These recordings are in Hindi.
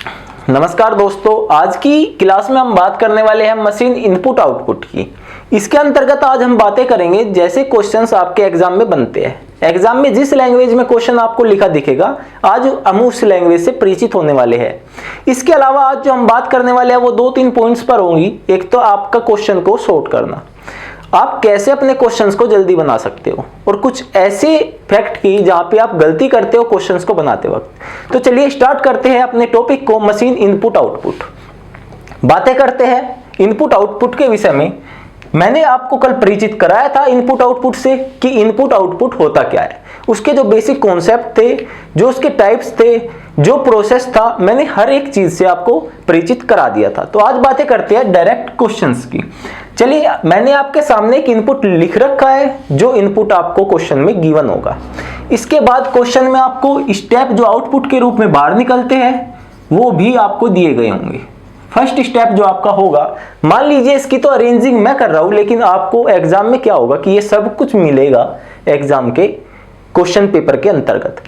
नमस्कार दोस्तों, आज की क्लास में हम बात करने वाले हैं मशीन इनपुट आउटपुट की। इसके अंतर्गत आज हम बातें करेंगे जैसे क्वेश्चंस आपके एग्जाम में बनते हैं। एग्जाम में जिस लैंग्वेज में क्वेश्चन आपको लिखा दिखेगा, आज हम उस लैंग्वेज से परिचित होने वाले हैं। इसके अलावा आज जो हम बात करने वाले हैं वो 2-3 पॉइंट्स पर होंगी। एक तो आपका क्वेश्चन को सॉर्ट करना, आप कैसे अपने क्वेश्चंस को जल्दी बना सकते हो, और कुछ ऐसे फैक्ट की जहां पे आप गलती करते हो क्वेश्चंस को बनाते वक्त। तो चलिए स्टार्ट करते हैं अपने टॉपिक को, मशीन इनपुट आउटपुट। बातें करते हैं इनपुट आउटपुट के विषय में। मैंने आपको कल परिचित कराया था इनपुट आउटपुट से कि इनपुट आउटपुट होता क्या है, उसके जो बेसिक कॉन्सेप्ट थे, जो उसके टाइप्स थे, जो प्रोसेस था, मैंने हर एक चीज से आपको परिचित करा दिया था। तो आज बातें करते हैं डायरेक्ट क्वेश्चंस की। चलिए, मैंने आपके सामने एक इनपुट लिख रखा है, जो इनपुट आपको क्वेश्चन में गिवन होगा। इसके बाद क्वेश्चन में आपको स्टेप जो आउटपुट के रूप में बाहर निकलते हैं वो भी आपको दिए गए होंगे। फर्स्ट स्टेप जो आपका होगा, मान लीजिए इसकी तो अरेंजिंग मैं कर रहा हूं, लेकिन आपको एग्जाम में क्या होगा कि ये सब कुछ मिलेगा एग्जाम के क्वेश्चन पेपर के अंतर्गत।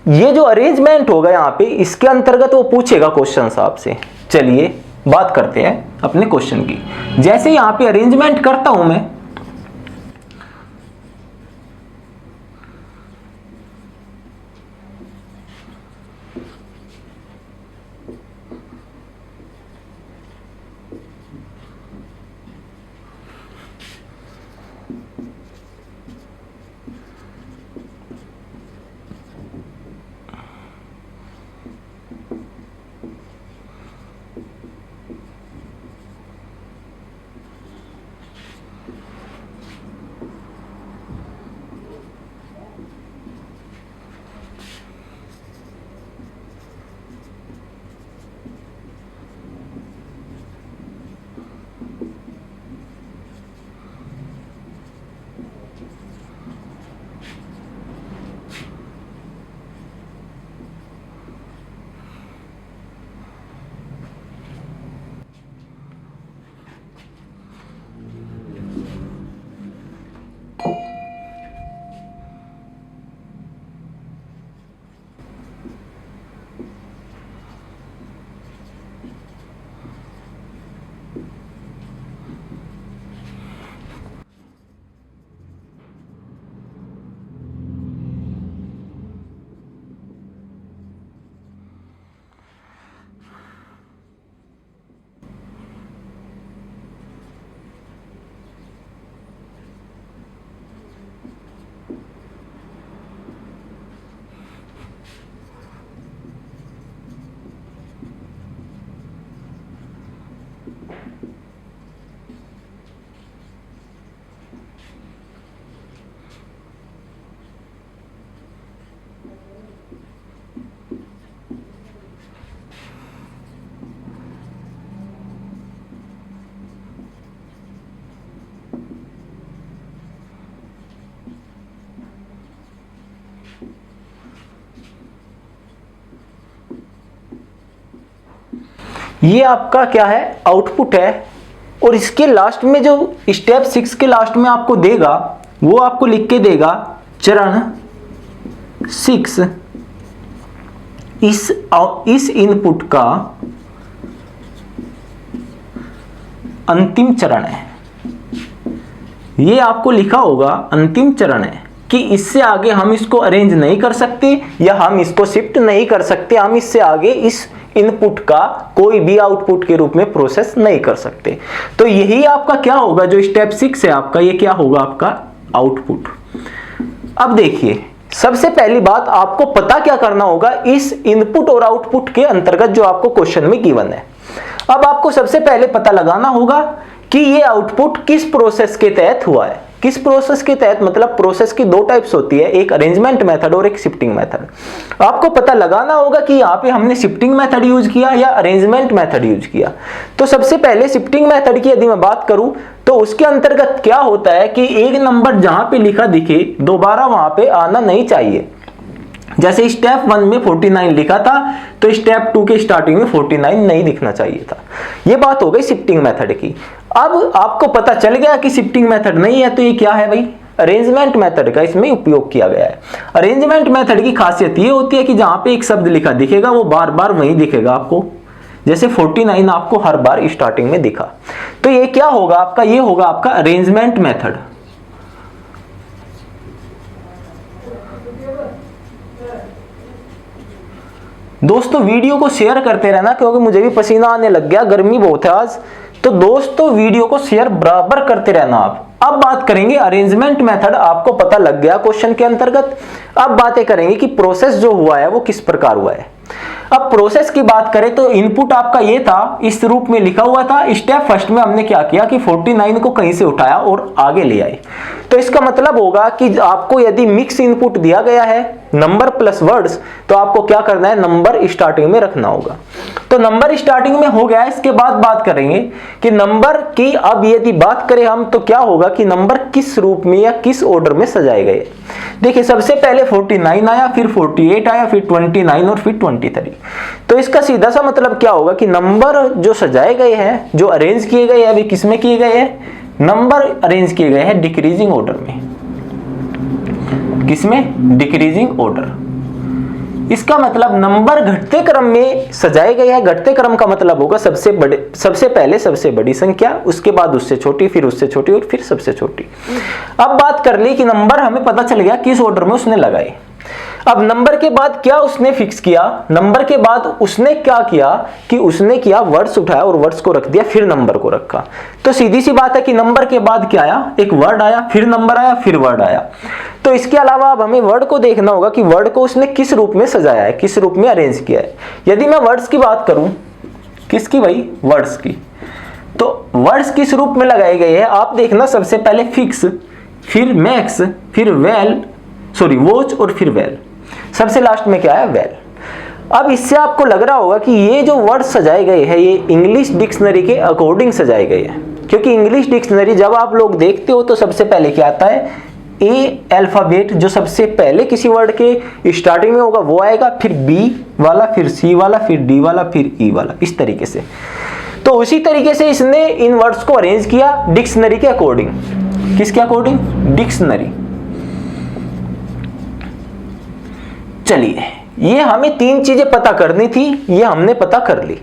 ये जो अरेंजमेंट होगा यहाँ पे, इसके अंतर्गत वो पूछेगा क्वेश्चन आपसे। चलिए बात करते हैं अपने क्वेश्चन की। जैसे यहाँ पे अरेंजमेंट करता हूं मैं, ये आपका क्या है, आउटपुट है। और इसके लास्ट में जो स्टेप 6 के लास्ट में आपको देगा, वो आपको लिख के देगा चरण 6 इस इनपुट का अंतिम चरण है। ये आपको लिखा होगा अंतिम चरण है, कि इससे आगे हम इसको अरेंज नहीं कर सकते या हम इसको शिफ्ट नहीं कर सकते, हम इससे आगे इस इनपुट का कोई भी आउटपुट के रूप में प्रोसेस नहीं कर सकते। तो यही आपका क्या होगा, जो स्टेप 6 है आपका, ये क्या होगा आपका आउटपुट। अब देखिए, सबसे पहली बात आपको पता क्या करना होगा इस इनपुट और आउटपुट के अंतर्गत जो आपको क्वेश्चन में गिवन है। अब आपको सबसे पहले पता लगाना होगा कि ये आउटपुट किस प्रोसेस के तहत हुआ है। किस प्रोसेस के तहत, मतलब प्रोसेस की 2 टाइप्स होती है, एक अरेंजमेंट मेथड और एक शिफ्टिंग मेथड। आपको पता लगाना होगा कि यहाँ पे हमने शिफ्टिंग मेथड यूज किया या अरेंजमेंट मेथड यूज किया। तो सबसे पहले शिफ्टिंग मेथड की यदि मैं बात करूं, तो उसके अंतर्गत क्या होता है कि एक नंबर जहां पे लिखा दिखे दोबारा वहां पे आना नहीं चाहिए। जैसे स्टेप 1 में 49 लिखा था, तो स्टेप 2 के स्टार्टिंग में 49 नहीं लिखना चाहिए था। यह बात हो गई शिफ्टिंग मेथड की। अब आपको पता चल गया कि शिफ्टिंग मेथड नहीं है, तो ये क्या है भाई, अरेंजमेंट मेथड का इसमें उपयोग किया गया है। अरेंजमेंट मेथड की खासियत ये होती है कि जहां पे एक शब्द लिखा दिखेगा वो बार बार वहीं दिखेगा आपको, जैसे 49 आपको हर बार स्टार्टिंग में दिखा, तो ये क्या होगा आपका, ये होगा आपका अरेंजमेंट मेथड। दोस्तों वीडियो को शेयर करते रहना, क्योंकि मुझे भी पसीना आने लग गया, गर्मी बहुत है आज, तो दोस्तों वीडियो को शेयर बराबर करते रहना आप। अब बात करेंगे अरेंजमेंट मेथड, आपको पता लग गया क्वेश्चन के अंतर्गत। अब बातें करेंगे कि प्रोसेस जो हुआ है वो किस प्रकार हुआ है। अब प्रोसेस की बात करें तो इनपुट आपका ये था, इस रूप में लिखा हुआ था। स्टेप फर्स्ट में हमने क्या किया कि 49 को कहीं से उठाया और आगे ले आए। तो इसका मतलब होगा कि आपको यदि मिक्स इनपुट दिया गया है नंबर प्लस वर्ड्स, तो आपको क्या करना है, नंबर स्टार्टिंग में रखना होगा। तो नंबर स्टार्टिंग में हो गया। इसके बाद बात करेंगे कि नंबर की, अब यदि बात करें हम तो क्या होगा कि नंबर किस रूप में या किस ऑर्डर में सजाए गए। देखिए सबसे पहले 49 आया, फिर 48 आया, फिर 29 और फिर 23। तो इसका सीधा सा मतलब क्या होगा कि नंबर जो सजाए गए हैं, जो अरेंज किए गए हैं, वे किस में किए गए हैं, नंबर अरेंज किए गए हैं डिक्रीजिंग ऑर्डर में। किसमें, डिक्रीजिंग ऑर्डर। इसका मतलब नंबर घटते क्रम में सजाए गए हैं। घटते क्रम का मतलब होगा सबसे पहले सबसे बड़ी संख्या, उसके बाद उससे छोटी, फिर उससे छोटी और फिर सबसे छोटी। अब बात कर ली कि नंबर हमें पता चल गया किस ऑर्डर में उसने लगाए। अब नंबर के बाद क्या उसने फिक्स किया, नंबर के बाद उसने क्या किया कि उसने किया वर्ड्स उठाया और वर्ड्स को रख दिया, फिर नंबर को रखा। तो सीधी सी बात है कि नंबर के बाद क्या आया, एक वर्ड आया, फिर नंबर आया, फिर वर्ड आया। तो इसके अलावा अब हमें वर्ड को देखना होगा कि वर्ड को उसने किस रूप में सजाया है, किस रूप में अरेंज किया है। यदि मैं वर्ड्स की बात करूं, किसकी भाई, वर्ड्स की, तो वर्ड्स किस रूप में लगाए गए हैं आप देखना। सबसे पहले फिक्स, फिर मैक्स, फिर वॉच और फिर वेल, सबसे लास्ट में क्या है, वेल। अब इससे आपको लग रहा होगा कि ये जो वर्ड सजाए गए हैं ये इंग्लिश डिक्शनरी के अकॉर्डिंग सजाए गए हैं, क्योंकि इंग्लिश डिक्शनरी जब आप लोग देखते हो तो सबसे पहले क्या आता है, ए अल्फाबेट जो सबसे पहले किसी वर्ड के स्टार्टिंग में होगा वो आएगा, फिर बी वाला, फिर सी वाला, फिर डी वाला, फिर ई वाला, इस तरीके से। तो उसी तरीके से इसने इन वर्ड्स को अरेंज किया डिक्शनरी के अकॉर्डिंग। किसके अकॉर्डिंग, डिक्शनरी। चलिए ये हमें तीन चीजें पता करनी थी, ये हमने पता कर ली।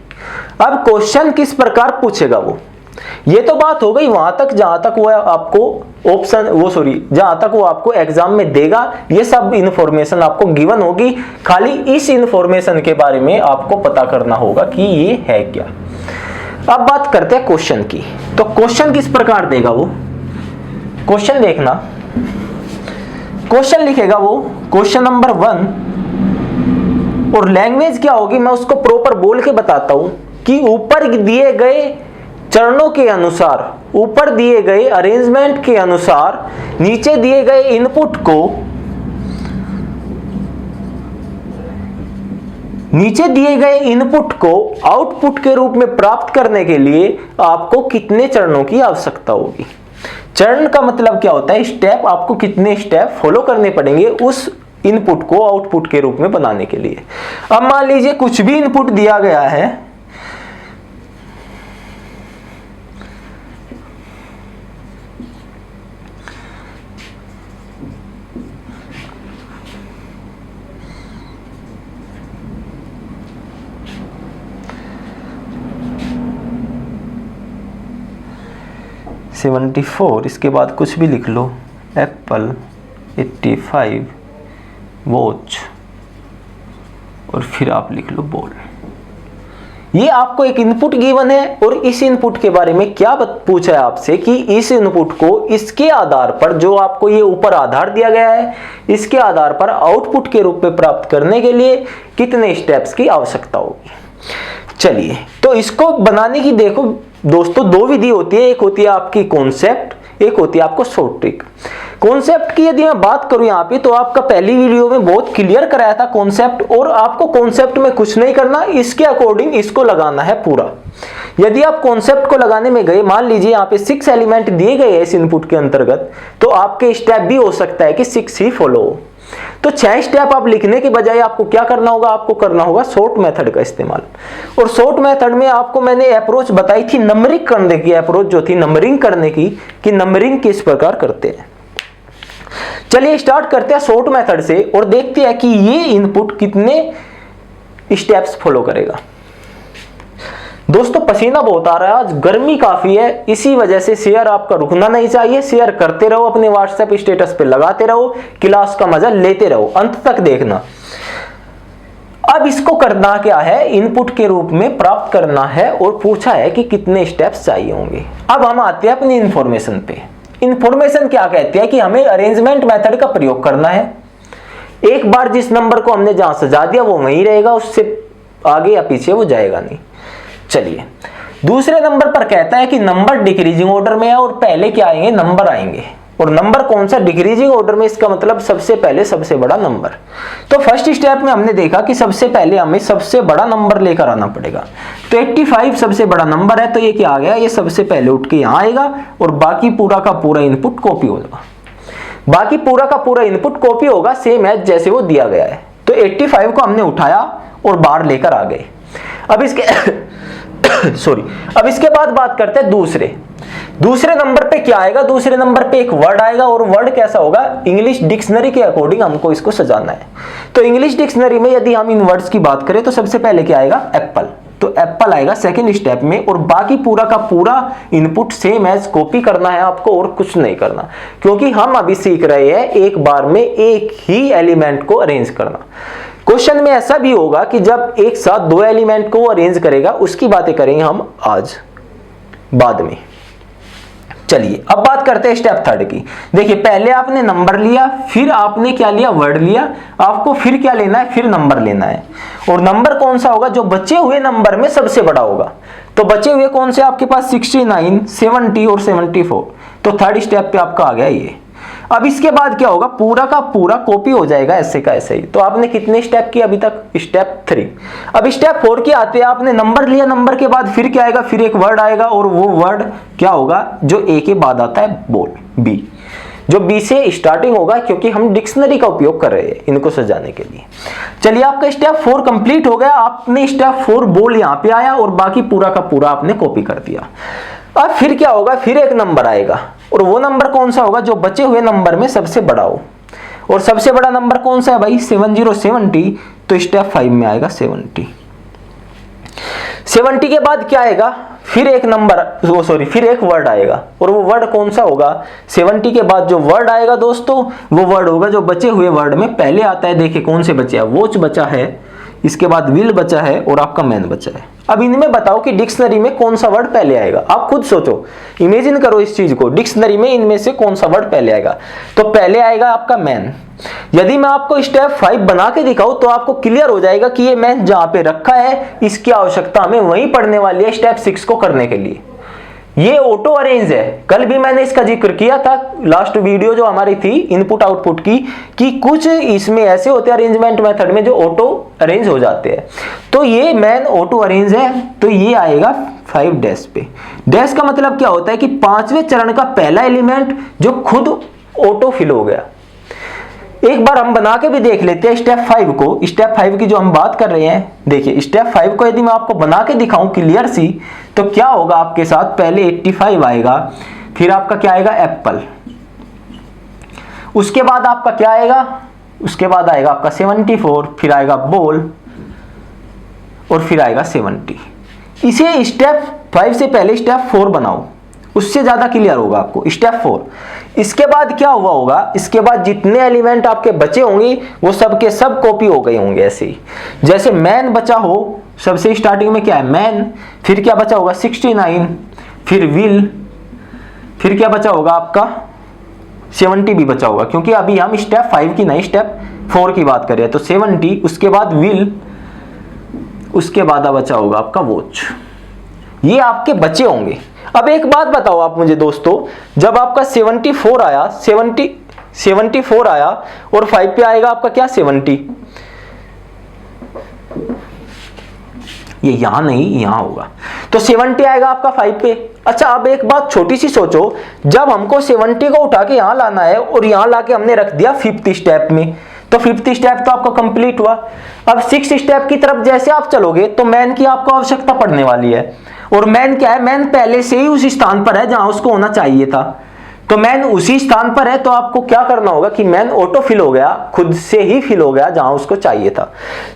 अब क्वेश्चन किस प्रकार पूछेगा ये तो बात हो गई वहां तक जहां तक वो आपको जहां तक वो आपको एग्जाम में देगा, ये सब इंफॉर्मेशन आपको गिवन होगी। खाली इस इंफॉर्मेशन के बारे में आपको पता करना होगा कि ये है क्या। अब बात करते हैं क्वेश्चन की। तो क्वेश्चन किस प्रकार देगा वो, क्वेश्चन देखना। क्वेश्चन लिखेगा वो क्वेश्चन नंबर 1, और लैंग्वेज क्या होगी मैं उसको प्रॉपर बोल के बताता हूं कि ऊपर दिए गए चरणों के अनुसार, ऊपर दिए गए अरेंजमेंट के अनुसार नीचे दिए गए इनपुट को आउटपुट के रूप में प्राप्त करने के लिए आपको कितने चरणों की आवश्यकता होगी। चरण का मतलब क्या होता है, स्टेप। आपको कितने स्टेप फॉलो करने पड़ेंगे उस इनपुट को आउटपुट के रूप में बनाने के लिए। अब मान लीजिए कुछ भी इनपुट दिया गया है, $74, इसके बाद कुछ भी लिख लो, एप्पल, 85, वॉच, और फिर आप लिख लो बॉल। ये आपको एक इनपुट गिवन है और इस इनपुट के बारे में क्या पूछा है आपसे कि इस इनपुट को इसके आधार पर, जो आपको ये ऊपर आधार दिया गया है, इसके आधार पर आउटपुट के रूप में प्राप्त करने के लिए कितने स्टेप्स की आवश्यकता होगी। चलिए तो इसको बनाने की देखो दोस्तों दो विधि होती है, एक होती है आपकी कॉन्सेप्ट, एक होती है आपको शॉर्ट ट्रिक। कॉन्सेप्ट की यदि मैं बात करूं यहाँ पे, तो आपका पहली वीडियो में बहुत क्लियर कराया था कॉन्सेप्ट, और आपको कॉन्सेप्ट में कुछ नहीं करना, इसके अकॉर्डिंग इसको लगाना है पूरा। यदि आप कॉन्सेप्ट को लगाने में गए, मान लीजिए यहाँ पे 6 एलिमेंट दिए गए हैं इस इनपुट के अंतर्गत, तो आपके स्टेप भी हो सकता है कि 6 ही फॉलो हो। तो 6 स्टेप आप लिखने के बजाय आपको क्या करना होगा, आपको करना होगा शॉर्ट मेथड का इस्तेमाल। और शॉर्ट मेथड में आपको मैंने अप्रोच बताई थी नंबरिंग करने की, अप्रोच जो थी नंबरिंग करने की, कि नंबरिंग किस प्रकार करते हैं। चलिए स्टार्ट करते हैं शॉर्ट मेथड से और देखते हैं कि ये इनपुट कितने स्टेप्स फॉलो करेगा। दोस्तों पसीना बहुत आ रहा है, आज गर्मी काफी है, इसी वजह से शेयर आपका रुकना नहीं चाहिए। शेयर करते रहो, अपने व्हाट्सएप स्टेटस पे लगाते रहो, क्लास का मजा लेते रहो, अंत तक देखना। अब इसको करना क्या है, इनपुट के रूप में प्राप्त करना है और पूछा है कि कितने स्टेप्स चाहिए होंगे। अब हम आते हैं अपनी इंफॉर्मेशन पे। इंफॉर्मेशन क्या कहती है कि हमें अरेंजमेंट मेथड का प्रयोग करना है। एक बार जिस नंबर को हमने जहां सजा दिया वो वहीं रहेगा, उससे आगे या पीछे वो जाएगा नहीं। चलिए दूसरे नंबर पर कहता है कि नंबर डिक्रीजिंग ऑर्डर में है और पहले क्या आएंगे, नंबर आएंगे। और नंबर कौन सा, डिक्रीजिंग ऑर्डर में, इसका मतलब सबसे पहले सबसे बड़ा नंबर। तो फर्स्ट स्टेप में हमने देखा कि सबसे पहले हमें सबसे बड़ा नंबर लेकर आना पड़ेगा। तो 85 सबसे बड़ा नंबर है, तो ये क्या आ गया, ये सबसे पहले उठ के यहां आएगा और बाकी पूरा का पूरा इनपुट कॉपी होगा। बाकी पूरा का पूरा इनपुट कॉपी होगा सेम है जैसे वो दिया गया है। तो 85 को हमने उठाया और बाहर लेकर आ गए। अब इसके अब इसके बाद बात करते हैं दूसरे नंबर पे क्या आएगा। दूसरे नंबर पे एक वर्ड आएगा और वर्ड कैसा होगा, इंग्लिश डिक्शनरी के अकॉर्डिंग हमको इसको सजाना है। तो इंग्लिश डिक्शनरी में यदि हम इन वर्ड्स की बात करें तो सबसे पहले क्या आएगा, एप्पल। तो एप्पल आएगा सेकंड स्टेप में और बाकी पूरा का पूरा इनपुट सेम एज कॉपी करना है आपको और कुछ नहीं करना, क्योंकि हम अभी सीख रहे हैं एक बार में एक ही एलिमेंट को अरेंज करना। क्वेश्चन में ऐसा भी होगा कि जब एक साथ दो एलिमेंट को अरेंज करेगा, उसकी बातें करेंगे हम आज बाद में। चलिए अब बात करते हैं स्टेप थर्ड की। देखिए पहले आपने नंबर लिया, फिर आपने क्या लिया, वर्ड लिया। आपको फिर क्या लेना है, फिर नंबर लेना है। और नंबर कौन सा होगा, जो बचे हुए नंबर में सबसे बड़ा होगा। तो बचे हुए कौन से आपके पास, 69, 70 और 74। तो थर्ड स्टेप पे आपका आ गया ये। अब इसके बाद क्या होगा, पूरा का पूरा कॉपी हो जाएगा ऐसे का ऐसे ही। तो आपने कितने स्टेप किए अभी तक, स्टेप 3। अब स्टेप 4 के आते हैं, आपने नंबर लिया, नंबर के बाद फिर क्या आएगा, फिर एक वर्ड आएगा और वो वर्ड क्या होगा, जो ए के बाद आता है, बोल, बी, जो बी से स्टार्टिंग होगा, क्योंकि हम डिक्शनरी का उपयोग कर रहे हैं इनको सजाने के लिए। चलिए आपका स्टेप 4 कंप्लीट हो गया। आपने स्टेप 4 बोल यहाँ पे आया और बाकी पूरा का पूरा आपने कॉपी कर दिया। अब फिर क्या होगा, फिर एक नंबर आएगा और वो नंबर कौन सा होगा, जो बचे हुए नंबर में सबसे बड़ा हो। और सबसे बड़ा नंबर कौन सा है भाई, 70। तो स्टेप 5 में आएगा 70। 70 के बाद क्या आएगा, फिर एक नंबर, फिर एक वर्ड आएगा और वो वर्ड कौन सा होगा, 70 के बाद जो वर्ड आएगा दोस्तों, वो वर्ड होगा जो बचे हुए वर्ड में पहले आता है। देखिए कौन से बचे हैं, वॉच बचा है, इसके बाद विल बचा है और आपका मैन बचा है। अब इनमें बताओ कि डिक्शनरी में कौन सा वर्ड पहले आएगा। आप खुद सोचो, इमेजिन करो इस चीज को, डिक्शनरी में इनमें से कौन सा वर्ड पहले आएगा। तो पहले आएगा आपका मैन। यदि मैं आपको स्टेप 5 बना के दिखाऊं तो आपको क्लियर हो जाएगा कि ये मैन जहां पे रखा है, इसकी आवश्यकता हमें वहीं पड़ने वाली है स्टेप 6 को करने के लिए। ये ऑटो अरेंज है, कल भी मैंने इसका जिक्र किया था लास्ट वीडियो जो हमारी थी इनपुट आउटपुट की, कि कुछ इसमें ऐसे होते हैं अरेंजमेंट मेथड में जो ऑटो अरेंज हो जाते हैं। तो ये मैन ऑटो अरेंज है, तो ये आएगा 5 डैश पे। डैश का मतलब क्या होता है कि 5वें चरण का पहला एलिमेंट जो खुद ऑटो फिल हो गया। एक बार हम बना के भी देख लेते हैं स्टेप 5 को। स्टेप 5 की जो हम बात कर रहे हैं, देखिए स्टेप 5 को यदि मैं आपको बना के दिखाऊं क्लियर सी, तो क्या होगा आपके साथ, पहले 85 आएगा, फिर आपका क्या आएगा, एप्पल। उसके बाद आपका क्या आएगा, उसके बाद आएगा आपका 74, फिर आएगा बॉल और फिर आएगा 70। इसे स्टेप 5 से पहले स्टेप 4 बनाओ, उससे ज्यादा क्लियर होगा आपको। स्टेप 4, इसके बाद क्या हुआ होगा, इसके बाद जितने एलिमेंट आपके बचे होंगे वो सब के सब कॉपी हो गए होंगे। ऐसे ही जैसे मैन बचा हो, सबसे स्टार्टिंग में क्या है, मैन, फिर क्या बचा होगा 69, फिर विल, फिर क्या बचा होगा आपका 70 भी बचा होगा, क्योंकि अभी हम स्टेप 5 की नहीं स्टेप 4 की बात कर रहे हैं। तो 70, उसके बाद विल, उसके बाद बचा होगा आपका वॉच। ये आपके बचे होंगे। अब एक बात बताओ आप मुझे दोस्तों, जब आपका 74 आया, 74 आया और 5 पे आएगा आपका क्या 70, ये यहां नहीं यहां होगा, तो 70 आएगा आपका 5 पे। अच्छा अब एक बात छोटी सी सोचो, जब हमको 70 को उठा के यहां लाना है और यहां लाके हमने रख दिया 5th स्टेप में, तो 5th स्टेप तो आपका कंप्लीट हुआ। अब 6th स्टेप की तरफ जैसे आप चलोगे तो मैन की आपको आवश्यकता पड़ने वाली है। और मैन क्या है, मैन पहले से ही उस स्थान पर है जहां उसको होना चाहिए था। तो मैन उसी स्थान पर है, तो आपको क्या करना होगा कि मैन ऑटो फिल हो गया, खुद से ही फिल हो गया जहां उसको चाहिए था।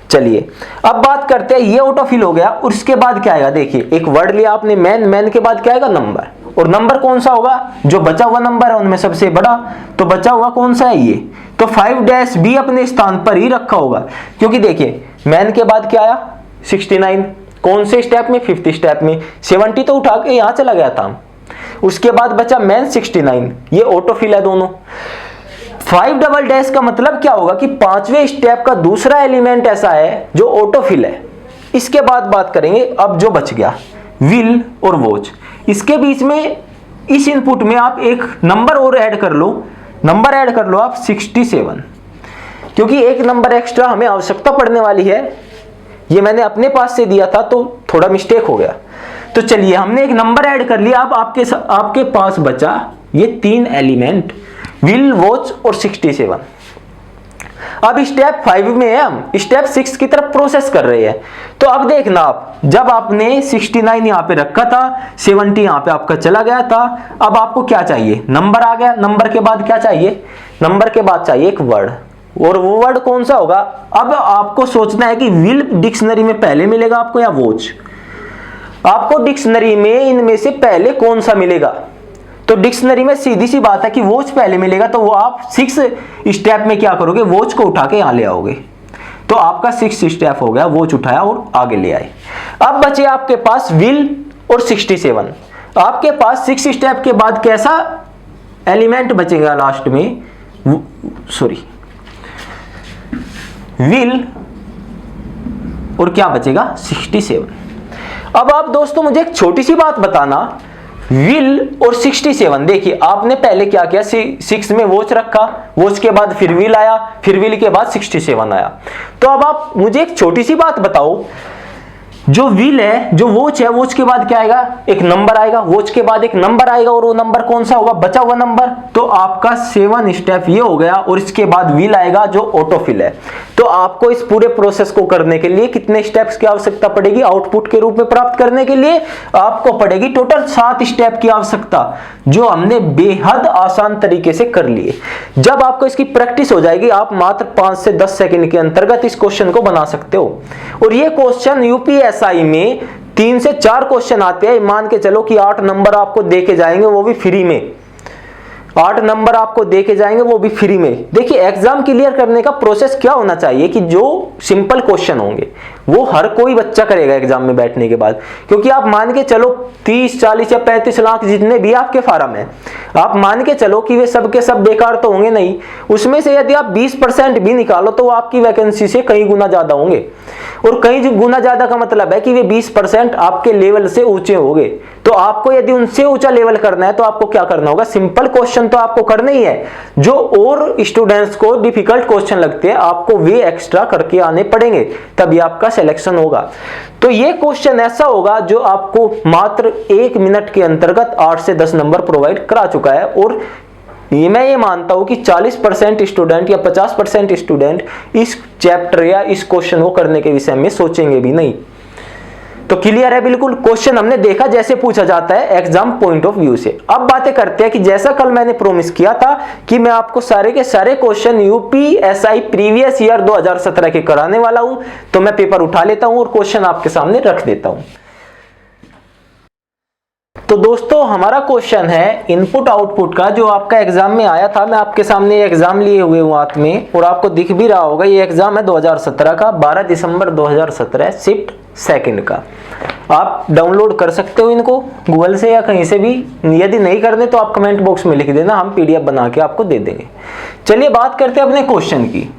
चलिए अब बात करते हैं, ये ऑटो फिल हो गया और उसके बाद क्या आएगा, देखिए एक वर्ड लिया आपने मैन, मैन के बाद क्या आएगा नंबर, और नंबर कौन सा होगा, जो बचा हुआ नंबर है उनमें सबसे बड़ा, तो बचा हुआ कौन सा है ये, तो 5 भी अपने स्थान पर ही रखा होगा, क्योंकि देखिए मैन के बाद क्या आया 69, कौन से स्टेप में, 5th स्टेप में, 70 तो उठा के यहां चला गया था, उसके बाद बचा मैन 69, ये ऑटो फिल है दोनों। 5 का मतलब क्या होगा कि 5वें स्टेप का दूसरा एलिमेंट ऐसा है जो ऑटो फिल है। इसके बाद बात करेंगे अब जो बच गया विल और वॉच, इसके बीच में इस इनपुट में आप एक नंबर और ऐड कर लो, नंबर ऐड कर लो आप 67, क्योंकि एक नंबर एक्स्ट्रा हमें आवश्यकता पड़ने वाली है, ये मैंने अपने पास से दिया था तो थोड़ा मिस्टेक हो गया। तो चलिए हमने एक नंबर ऐड कर लिया, अब आपके पास बचा ये 3 एलिमेंट विल, वॉच और 67। अब स्टेप 5 में है, हम स्टेप 6 की तरफ प्रोसेस कर रहे हैं। तो अब देखना आप, जब आपने 69 यहां पे रखा था, 70 यहां पे आपका चला गया था, अब आपको क्या चाहिए, नंबर आ गया, नंबर के बाद क्या चाहिए, नंबर के बाद चाहिए एक वर्ड, और वो वर्ड कौन सा होगा, अब आपको सोचना है कि विल डिक्शनरी में पहले मिलेगा आपको या वॉच, आपको डिक्शनरी में इनमें से पहले कौन सा मिलेगा, तो डिक्शनरी में सीधी सी बात है कि वॉच पहले मिलेगा, तो वो आप 6 स्टेप में क्या करोगे, वॉच को उठा के यहां ले आओगे, तो आपका 6 स्टेप हो गया, वॉच उठाया और आगे ले आए। अब बचे आपके पास विल और 67, आपके पास 6 स्टेप के बाद कैसा एलिमेंट बचेगा लास्ट में, सॉरी विल और क्या बचेगा 67। अब आप दोस्तों मुझे एक छोटी सी बात बताना, विल और 67, देखिए आपने पहले क्या किया, 6 में वॉच रखा, वॉच के बाद फिर विल आया, फिर विल के बाद 67 आया। तो अब आप मुझे एक छोटी सी बात बताओ, जो विल है, जो वॉच है, वॉच के बाद क्या आएगा, एक नंबर आएगा, वॉच के बाद एक नंबर आएगा, और वो नंबर कौन सा होगा, बचा हुआ नंबर, तो आपका 7 स्टेप ये हो गया, और इसके बाद विल आएगा जो ऑटोफिल है। तो आपको इस पूरे प्रोसेस को करने के लिए कितने स्टेप्स की आवश्यकता पड़ेगी, आउटपुट के रूप में प्राप्त करने के लिए आपको पड़ेगी टोटल 7 स्टेप की आवश्यकता, जो हमने बेहद आसान तरीके से कर लिए। जब आपको इसकी प्रैक्टिस हो जाएगी, आप मात्र 5 से 10 सेकंड के अंतर्गत इस क्वेश्चन को बना सकते हो। और ये क्वेश्चन यूपीएसआई में 3 से 4 क्वेश्चन आते हैं, मान के चलो कि 8 नंबर आपको दे के जाएंगे, वो भी फ्री में, 8 नंबर आपको दे के जाएंगे वो भी फ्री में। देखिए एग्जाम क्लियर करने का प्रोसेस क्या होना चाहिए कि जो सिंपल क्वेश्चन होंगे वो हर कोई बच्चा करेगा एग्जाम में बैठने के बाद, क्योंकि आप मान के चलो 30, 40 या 35 लाख जितने भी आपके फार्म है, आप मान के चलो कि वे सब के सब बेकार तो होंगे नहीं, उसमें से यदि आप 20% भी निकालो तो वो आपकी वैकेंसी से कई गुना ज्यादा होंगे, और कई गुना ज्यादा का मतलब है कि वे 20% आपके लेवल से ऊंचे होंगे। तो आपको यदि उनसे ऊंचा लेवल करना है तो आपको क्या करना होगा, सिंपल क्वेश्चन तो आपको करना ही है, जो और स्टूडेंट्स को डिफिकल्ट क्वेश्चन लगते हैं आपको वे एक्स्ट्रा करके आने पड़ेंगे, तभी आपका सिलेक्शन होगा। तो ये क्वेश्चन ऐसा होगा जो आपको मात्र 1 मिनट के अंतर्गत 8 से 10 नंबर प्रोवाइड करा चुका है, और मैं ये मानता हूं कि 40% स्टूडेंट या 50% स्टूडेंट इस चैप्टर या इस क्वेश्चन को करने के विषय में सोचेंगे भी नहीं। तो क्लियर है बिल्कुल, क्वेश्चन हमने देखा जैसे पूछा जाता है एग्जाम पॉइंट ऑफ व्यू से। अब बातें करते हैं कि जैसा कल मैंने प्रॉमिस किया था कि मैं आपको सारे के सारे क्वेश्चन यूपीएसआई प्रीवियस ईयर 2017 के कराने वाला हूं, तो मैं पेपर उठा लेता हूं और क्वेश्चन आपके सामने रख देता हूं। तो दोस्तों हमारा क्वेश्चन है इनपुट आउटपुट का, जो आपका एग्जाम में आया था। मैं आपके सामने एग्जाम लिए हुए हूं हाथ में, और आपको दिख भी रहा होगा ये एग्जाम है 2017 का, 12 दिसंबर 2017 शिफ्ट सेकंड का। आप डाउनलोड कर सकते हो इनको गूगल से या कहीं से भी, यदि नहीं करने तो आप कमेंट बॉक्स में लिख देना, हम पीडीएफ बना के आपको दे देंगे। चलिए बात करते हैं अपने क्वेश्चन की।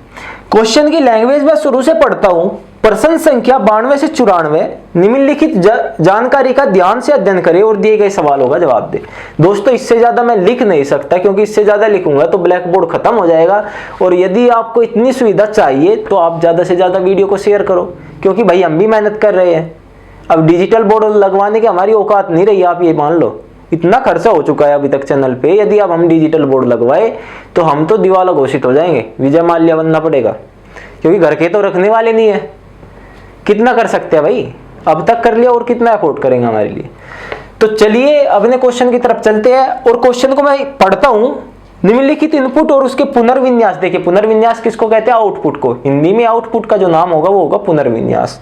क्वेश्चन की लैंग्वेज मैं शुरू से पढ़ता हूं। प्रश्न संख्या 92 से 94, निम्नलिखित जानकारी का ध्यान से अध्ययन करें और दिए गए सवालों का जवाब दें। दोस्तों इससे ज्यादा मैं लिख नहीं सकता, क्योंकि इससे ज्यादा लिखूंगा तो ब्लैक बोर्ड खत्म हो जाएगा, और यदि आपको इतनी सुविधा चाहिए तो आप ज्यादा से ज्यादा वीडियो को शेयर करो, क्योंकि भाई हम भी मेहनत कर रहे हैं। अब डिजिटल बोर्ड लगवाने की हमारी औकात नहीं रही, आप ये मान लो, इतना खर्चा हो चुका है अभी तक चैनल पे। यदि अब हम डिजिटल बोर्ड लगवाए तो हम तो दिवाला घोषित हो जाएंगे, विजय माल्या बनना पड़ेगा, क्योंकि घर के तो रखने वाले नहीं है। कितना कर सकते हैं भाई, अब तक कर लिया और कितना अफोर्ड करेंगे हमारे लिए। तो चलिए अपने क्वेश्चन की तरफ चलते हैं और क्वेश्चन को मैं पढ़ता हूं। निम्नलिखित इनपुट और उसके पुनर्विन्यास, देखिए पुनर्विन्यास किसको कहते हैं? आउटपुट को। हिंदी में आउटपुट का जो नाम होगा वो होगा पुनर्विन्यास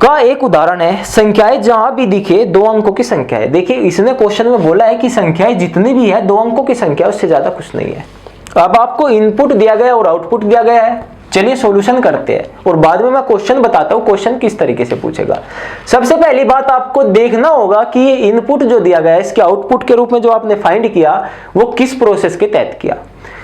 का एक उदाहरण है। संख्याएं जहां भी दिखे 2 अंकों की संख्या है। देखिए इसने क्वेश्चन में बोला है कि संख्याएं जितनी भी है 2 अंकों की संख्या, उससे ज्यादा कुछ नहीं है। अब आपको इनपुट दिया गया और आउटपुट दिया गया है। चलिए सॉल्यूशन करते हैं और बाद में मैं क्वेश्चन बताता हूं क्वेश्चन किस तरीके से पूछेगा। सबसे पहली बात आपको देखना होगा कि ये इनपुट जो दिया गया है इसके आउटपुट के रूप में जो आपने फाइंड किया वो किस प्रोसेस के तहत किया।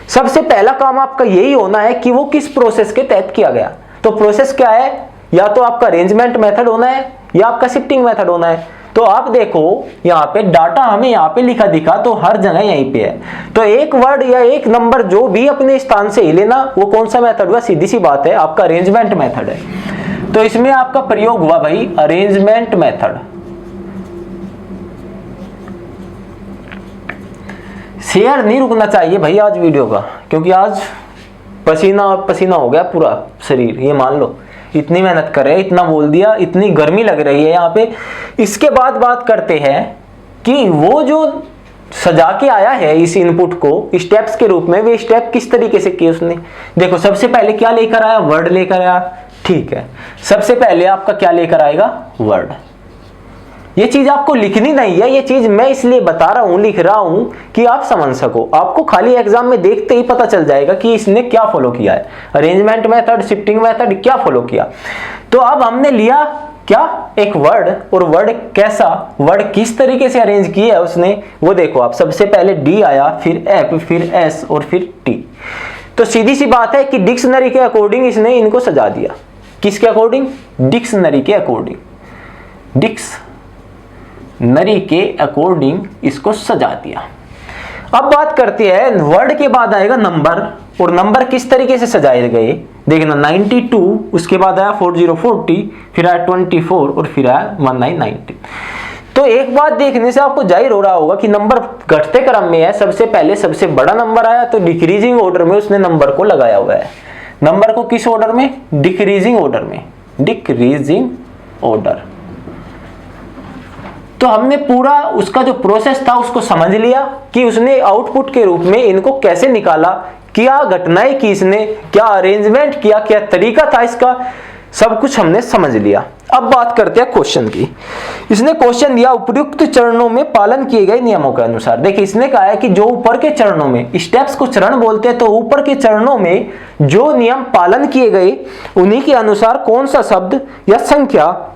सबसे पहला काम आपका यही होना है कि वो किस प्रोसेस के तहत किया गया। तो प्रोसेस क्या है? या तो आपका अरेंजमेंट मेथड होना है या आपका शिफ्टिंग मेथड होना है। तो आप देखो यहाँ पे डाटा हमें यहाँ पे लिखा दिखा तो हर जगह यहीं पे है। तो एक वर्ड या एक नंबर जो भी अपने स्थान से ही लेना, वो कौन सा मेथड हुआ? सीधी सी बात है आपका अरेंजमेंट मेथड है। तो इसमें आपका प्रयोग हुआ भाई अरेंजमेंट मेथड। शेयर नहीं रुकना चाहिए भाई आज वीडियो का, क्योंकि आज पसीना पसीना हो गया पूरा शरीर, ये मान लो। इतनी मेहनत कर रहे हैं, इतना बोल दिया, इतनी गर्मी लग रही है यहाँ पे। इसके बाद बात करते हैं कि वो जो सजा के आया है इस इनपुट को स्टेप्स के रूप में, वे स्टेप किस तरीके से किए उसने। देखो सबसे पहले क्या लेकर आया? वर्ड लेकर आया। ठीक है, सबसे पहले आपका क्या लेकर आएगा? वर्ड। ये चीज आपको लिखनी नहीं है, ये चीज मैं इसलिए बता रहा हूं, लिख रहा हूं कि आप समझ सको। आपको खाली एग्जाम में देखते ही पता चल जाएगा कि इसने क्या फॉलो किया है। अरेंजमेंट मेथड, शिफ्टिंग मेथड क्या फॉलो किया। तो अब हमने लिया क्या? एक वर्ड। और वर्ड कैसा? वर्ड किस तरीके से अरेंज किया है उसने, वो देखो आप। सबसे पहले डी आया, फिर एफ, फिर एस और फिर टी। तो सीधी सी बात है कि डिक्शनरी के अकॉर्डिंग इसने इनको सजा दिया। किसके अकॉर्डिंग? डिक्शनरी के अकॉर्डिंग। डिक्शनरी के अकॉर्डिंग इसको सजा दिया। अब बात करते हैं वर्ड के बाद आएगा नंबर। और नंबर किस तरीके से सजाए गए देखना। 92, उसके बाद आया 4040, फिर आया 24 और फिर आया 1990। तो एक बात देखने से आपको जाहिर हो रहा होगा कि नंबर घटते क्रम में है। सबसे पहले सबसे बड़ा नंबर आया, तो डिक्रीजिंग ऑर्डर में उसने नंबर को लगाया हुआ है। नंबर को किस ऑर्डर में? डिक्रीजिंग ऑर्डर में। Decreasing order. तो हमने पूरा उसका जो प्रोसेस था उसको समझ लिया कि उसने आउटपुट के रूप में इनको कैसे निकाला, क्या घटनाएं की इसने, क्या अरेंजमेंट किया, क्या तरीका था इसका, सब कुछ हमने समझ लिया। अब बात करते हैं क्वेश्चन की। इसने क्वेश्चन दिया उपयुक्त चरणों में पालन किए गए नियमों के अनुसार। देखिए इसने कहा है कि जो ऊपर के चरणों में, स्टेप्स को चरण बोलते हैं, तो ऊपर के चरणों में जो नियम पालन किए गए उन्हीं के अनुसार कौन सा शब्द या संख्या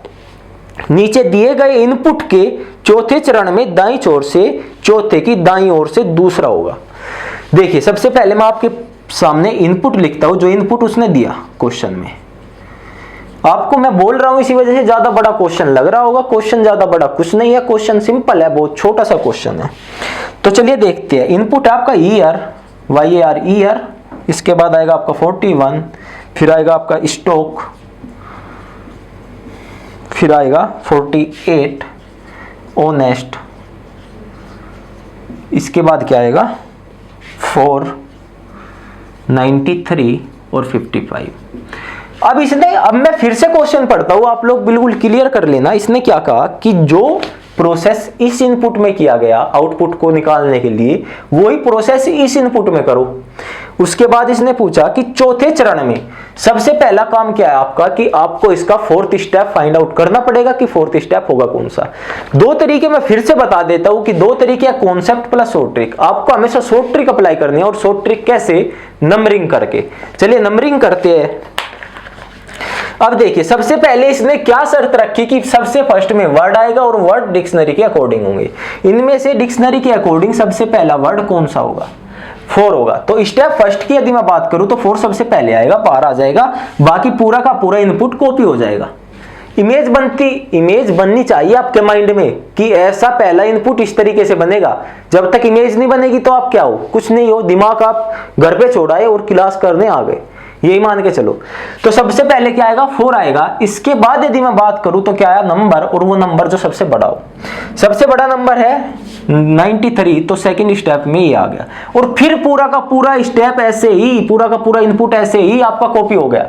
नीचे दिए गए इनपुट के चौथे चरण में दाईं ओर से, चौथे की दाईं ओर से दूसरा होगा। देखिए सबसे पहले मैं आपके सामने इनपुट लिखता हूं, जो इनपुट उसने दिया क्वेश्चन में। आपको मैं बोल रहा हूं इसी वजह से ज्यादा बड़ा क्वेश्चन लग रहा होगा। क्वेश्चन ज्यादा बड़ा कुछ नहीं है, क्वेश्चन सिंपल है, बहुत छोटा सा क्वेश्चन है। तो चलिए देखते हैं। इनपुट आपका ईयर, YAR ईयर, इसके बाद आएगा आपका 41, फिर आएगा आपका स्टॉक, फिर आएगा 48 ऑनेस्ट, इसके बाद क्या आएगा 4, 93 और 55। अब मैं फिर से क्वेश्चन पढ़ता हूं, आप लोग बिल्कुल क्लियर कर लेना। इसने क्या कहा कि जो प्रोसेस इस इनपुट में किया गया आउटपुट को निकालने के लिए, वही प्रोसेस इस इनपुट में करो। उसके बाद इसने पूछा कि चौथे चरण में सबसे पहला काम क्या है आपका, कि आपको इसका 4th स्टेप फाइंड आउट करना पड़ेगा कि 4th स्टेप होगा कौन सा। 2 तरीके मैं फिर से बता देता हूं कि 2 तरीके हैं, कॉन्सेप्ट प्लस शॉर्ट ट्रिक। आपको हमेशा शॉर्ट ट्रिक अप्लाई करनी है। और शॉर्ट ट्रिक कैसे? नंबरिंग करके। चलिए नंबरिंग करते हैं। अब देखिए सबसे पहले इसने क्या शर्त रखी कि सबसे फर्स्ट में वर्ड आएगा और वर्ड डिक्शनरी के अकॉर्डिंग होंगे। इनमें से डिक्शनरी के अकॉर्डिंग सबसे पहला वर्ड कौन सा होगा? 4 होगा। तो स्टेप फर्स्ट की यदि मैं बात करूं तो 4 सबसे पहले आएगा, बाहर आ जाएगा, बाकी पूरा का पूरा इनपुट कॉपी हो जाएगा। इमेज बननी चाहिए आपके माइंड में कि ऐसा पहला इनपुट इस तरीके से बनेगा। जब तक इमेज नहीं बनेगी तो आप क्या हो? कुछ नहीं हो। दिमाग आप घर पे छोड़ाए और क्लास करने आ गए। यही मान के चलो। तो सबसे पहले क्या आएगा 4 आएगा, इसके बाद यदि मैं बात करूं तो क्या आया नंबर, और वो नंबर जो सबसे बड़ा हो, सबसे बड़ा नंबर है 93, तो सेकंड स्टेप में ये आ गया। और फिर पूरा का पूरा स्टेप ऐसे ही, पूरा का पूरा इनपुट ऐसे ही आपका कॉपी हो गया।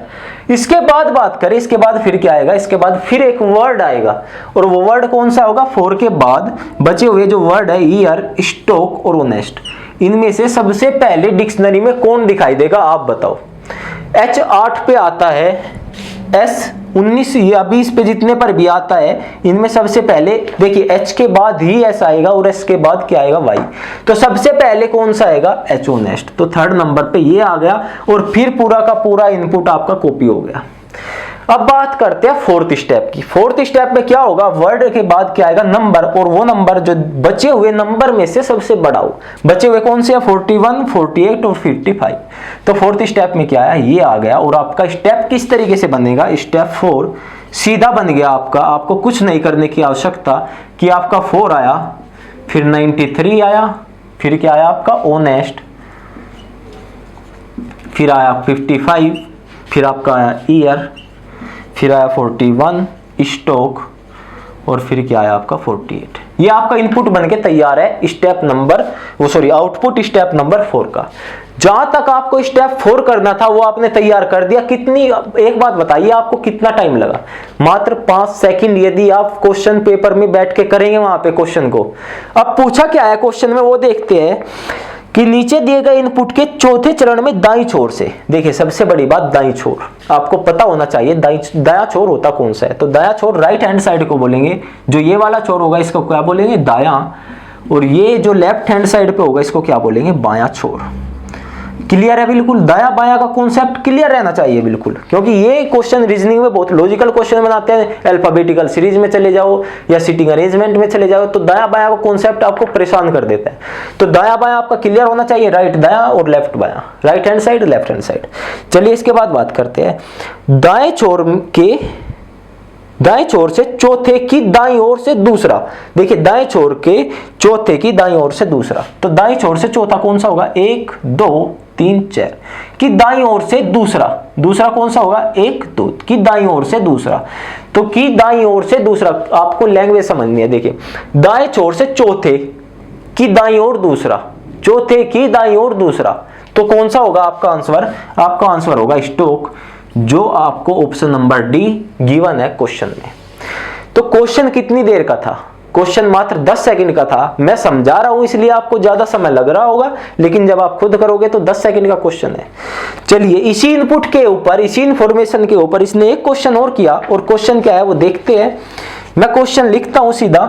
इसके बाद बात करें, इसके बाद फिर क्या आएगा, इसके बाद फिर एक वर्ड आएगा, और वो वर्ड कौन सा होगा, 4 के बाद बचे हुए जो वर्ड है ईयर, स्टॉक और ओनेस्ट, इनमें से सबसे पहले डिक्शनरी में कौन दिखाई देगा आप बताओ। H8 पे आता है, S19 या 20 पे जितने पर भी आता है, इनमें सबसे पहले देखिए H के बाद ही S आएगा और S के बाद क्या आएगा Y, तो सबसे पहले कौन सा आएगा H ओनेस्ट, तो थर्ड नंबर पे ये आ गया, और फिर पूरा का पूरा इनपुट आपका कॉपी हो गया। अब बात करते हैं फोर्थ स्टेप की। फोर्थ स्टेप में क्या होगा, वर्ड के बाद क्या आएगा नंबर, और वो नंबर जो बचे हुए नंबर में से सबसे बड़ा हो। बचे हुए कौन से है 41, 48 और 55। तो फोर्थ स्टेप में क्या आया, ये आ गया। और आपका स्टेप किस तरीके से बनेगा, स्टेप 4 सीधा बन गया आपका, आपको कुछ नहीं करने की आवश्यकता कि आपका 4 आया, फिर 93 आया, फिर क्या आया आपका ओनेस्ट, फिर आया 55, फिर आपका आया ईयर, फिर आया 41 स्टॉक, और फिर क्या आया आपका 48। ये आपका इनपुट बनके तैयार है step number output step number 4 का। जहां तक आपको स्टेप 4 करना था वो आपने तैयार कर दिया। कितनी, एक बात बताइए आपको कितना टाइम लगा, मात्र 5 सेकंड यदि आप क्वेश्चन पेपर में बैठ के करेंगे वहां पे क्वेश्चन को। अब पूछा क्या है क्वेश्चन में वो देखते हैं कि नीचे दिए गए इनपुट के चौथे चरण में दाईं छोर से, देखिए सबसे बड़ी बात दाईं छोर, आपको पता होना चाहिए दायां छोर होता कौन सा है। तो दायां छोर राइट हैंड साइड को बोलेंगे, जो ये वाला छोर होगा इसको क्या बोलेंगे दायां, और ये जो लेफ्ट हैंड साइड पे होगा इसको क्या बोलेंगे बायां छोर। क्लियर है बिल्कुल, दाया बाया का कॉन्सेप्ट क्लियर रहना चाहिए बिल्कुल, क्योंकि ये क्वेश्चन रीजनिंग में बहुत लॉजिकल क्वेश्चन बनाते हैं। अल्फाबेटिकल सीरीज में चले जाओ या सिटिंग अरेंजमेंट में चले जाओ तो दाया बाया का कॉन्सेप्ट आपको परेशान कर देता है। तो दाया बाया आपका क्लियर होना चाहिए, राइट दाया और लेफ्ट बाया, right hand side left hand side. चलिए इसके बाद बात करते हैं दाएं छोर से चौथे की दाईं ओर से दूसरा। देखिए दाएं छोर के चौथे की दाईं ओर से दूसरा, तो दाएं छोर से चौथा कौन सा होगा 1 2 3 4 की दाईं ओर से दूसरा कौन सा होगा 1 2 की दाईं ओर से दूसरा। तो की दाईं ओर से दूसरा, आपको लैंग्वेज समझनी है। देखिए दाएं छोर से चौथे की दाईं ओर दूसरा, चौथे की दाईं ओर दूसरा, तो कौन सा होगा आपका आंसर, आपका आंसर होगा स्टॉक, जो आपको ऑप्शन नंबर डी गिवन है क्वेश्चन में। तो क्वेश्चन कितनी देर का था, क्वेश्चन मात्र 10 सेकंड का था। मैं समझा रहा हूं इसलिए आपको ज्यादा समय लग रहा होगा, लेकिन जब आप खुद करोगे तो 10 सेकंड का क्वेश्चन है। चलिए इसी इनपुट के ऊपर, इसी इंफॉर्मेशन के ऊपर इसने एक क्वेश्चन और किया, और क्वेश्चन क्या है वो देखते हैं। मैं क्वेश्चन लिखता हूं सीधा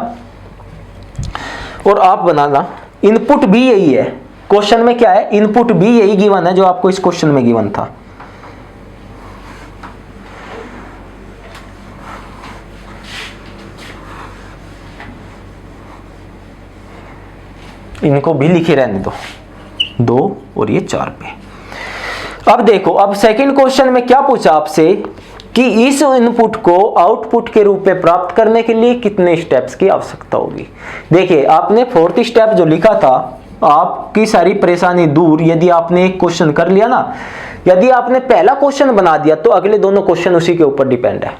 और आप बनाना। इनपुट भी यही है क्वेश्चन में, क्या है इनपुट भी यही गिवन है जो आपको इस क्वेश्चन में गिवन था। इनको भी लिखे रहने दो, 2 और ये 4 पे। अब देखो, अब सेकंड क्वेश्चन में क्या पूछा आपसे कि इस इनपुट को आउटपुट के रूप में प्राप्त करने के लिए कितने स्टेप्स की आवश्यकता होगी। देखिए आपने फोर्थ स्टेप जो लिखा था, आपकी सारी परेशानी दूर यदि आपने एक क्वेश्चन कर लिया ना, यदि आपने पहला क्वेश्चन बना दिया तो अगले दोनों क्वेश्चन उसी के ऊपर डिपेंड है,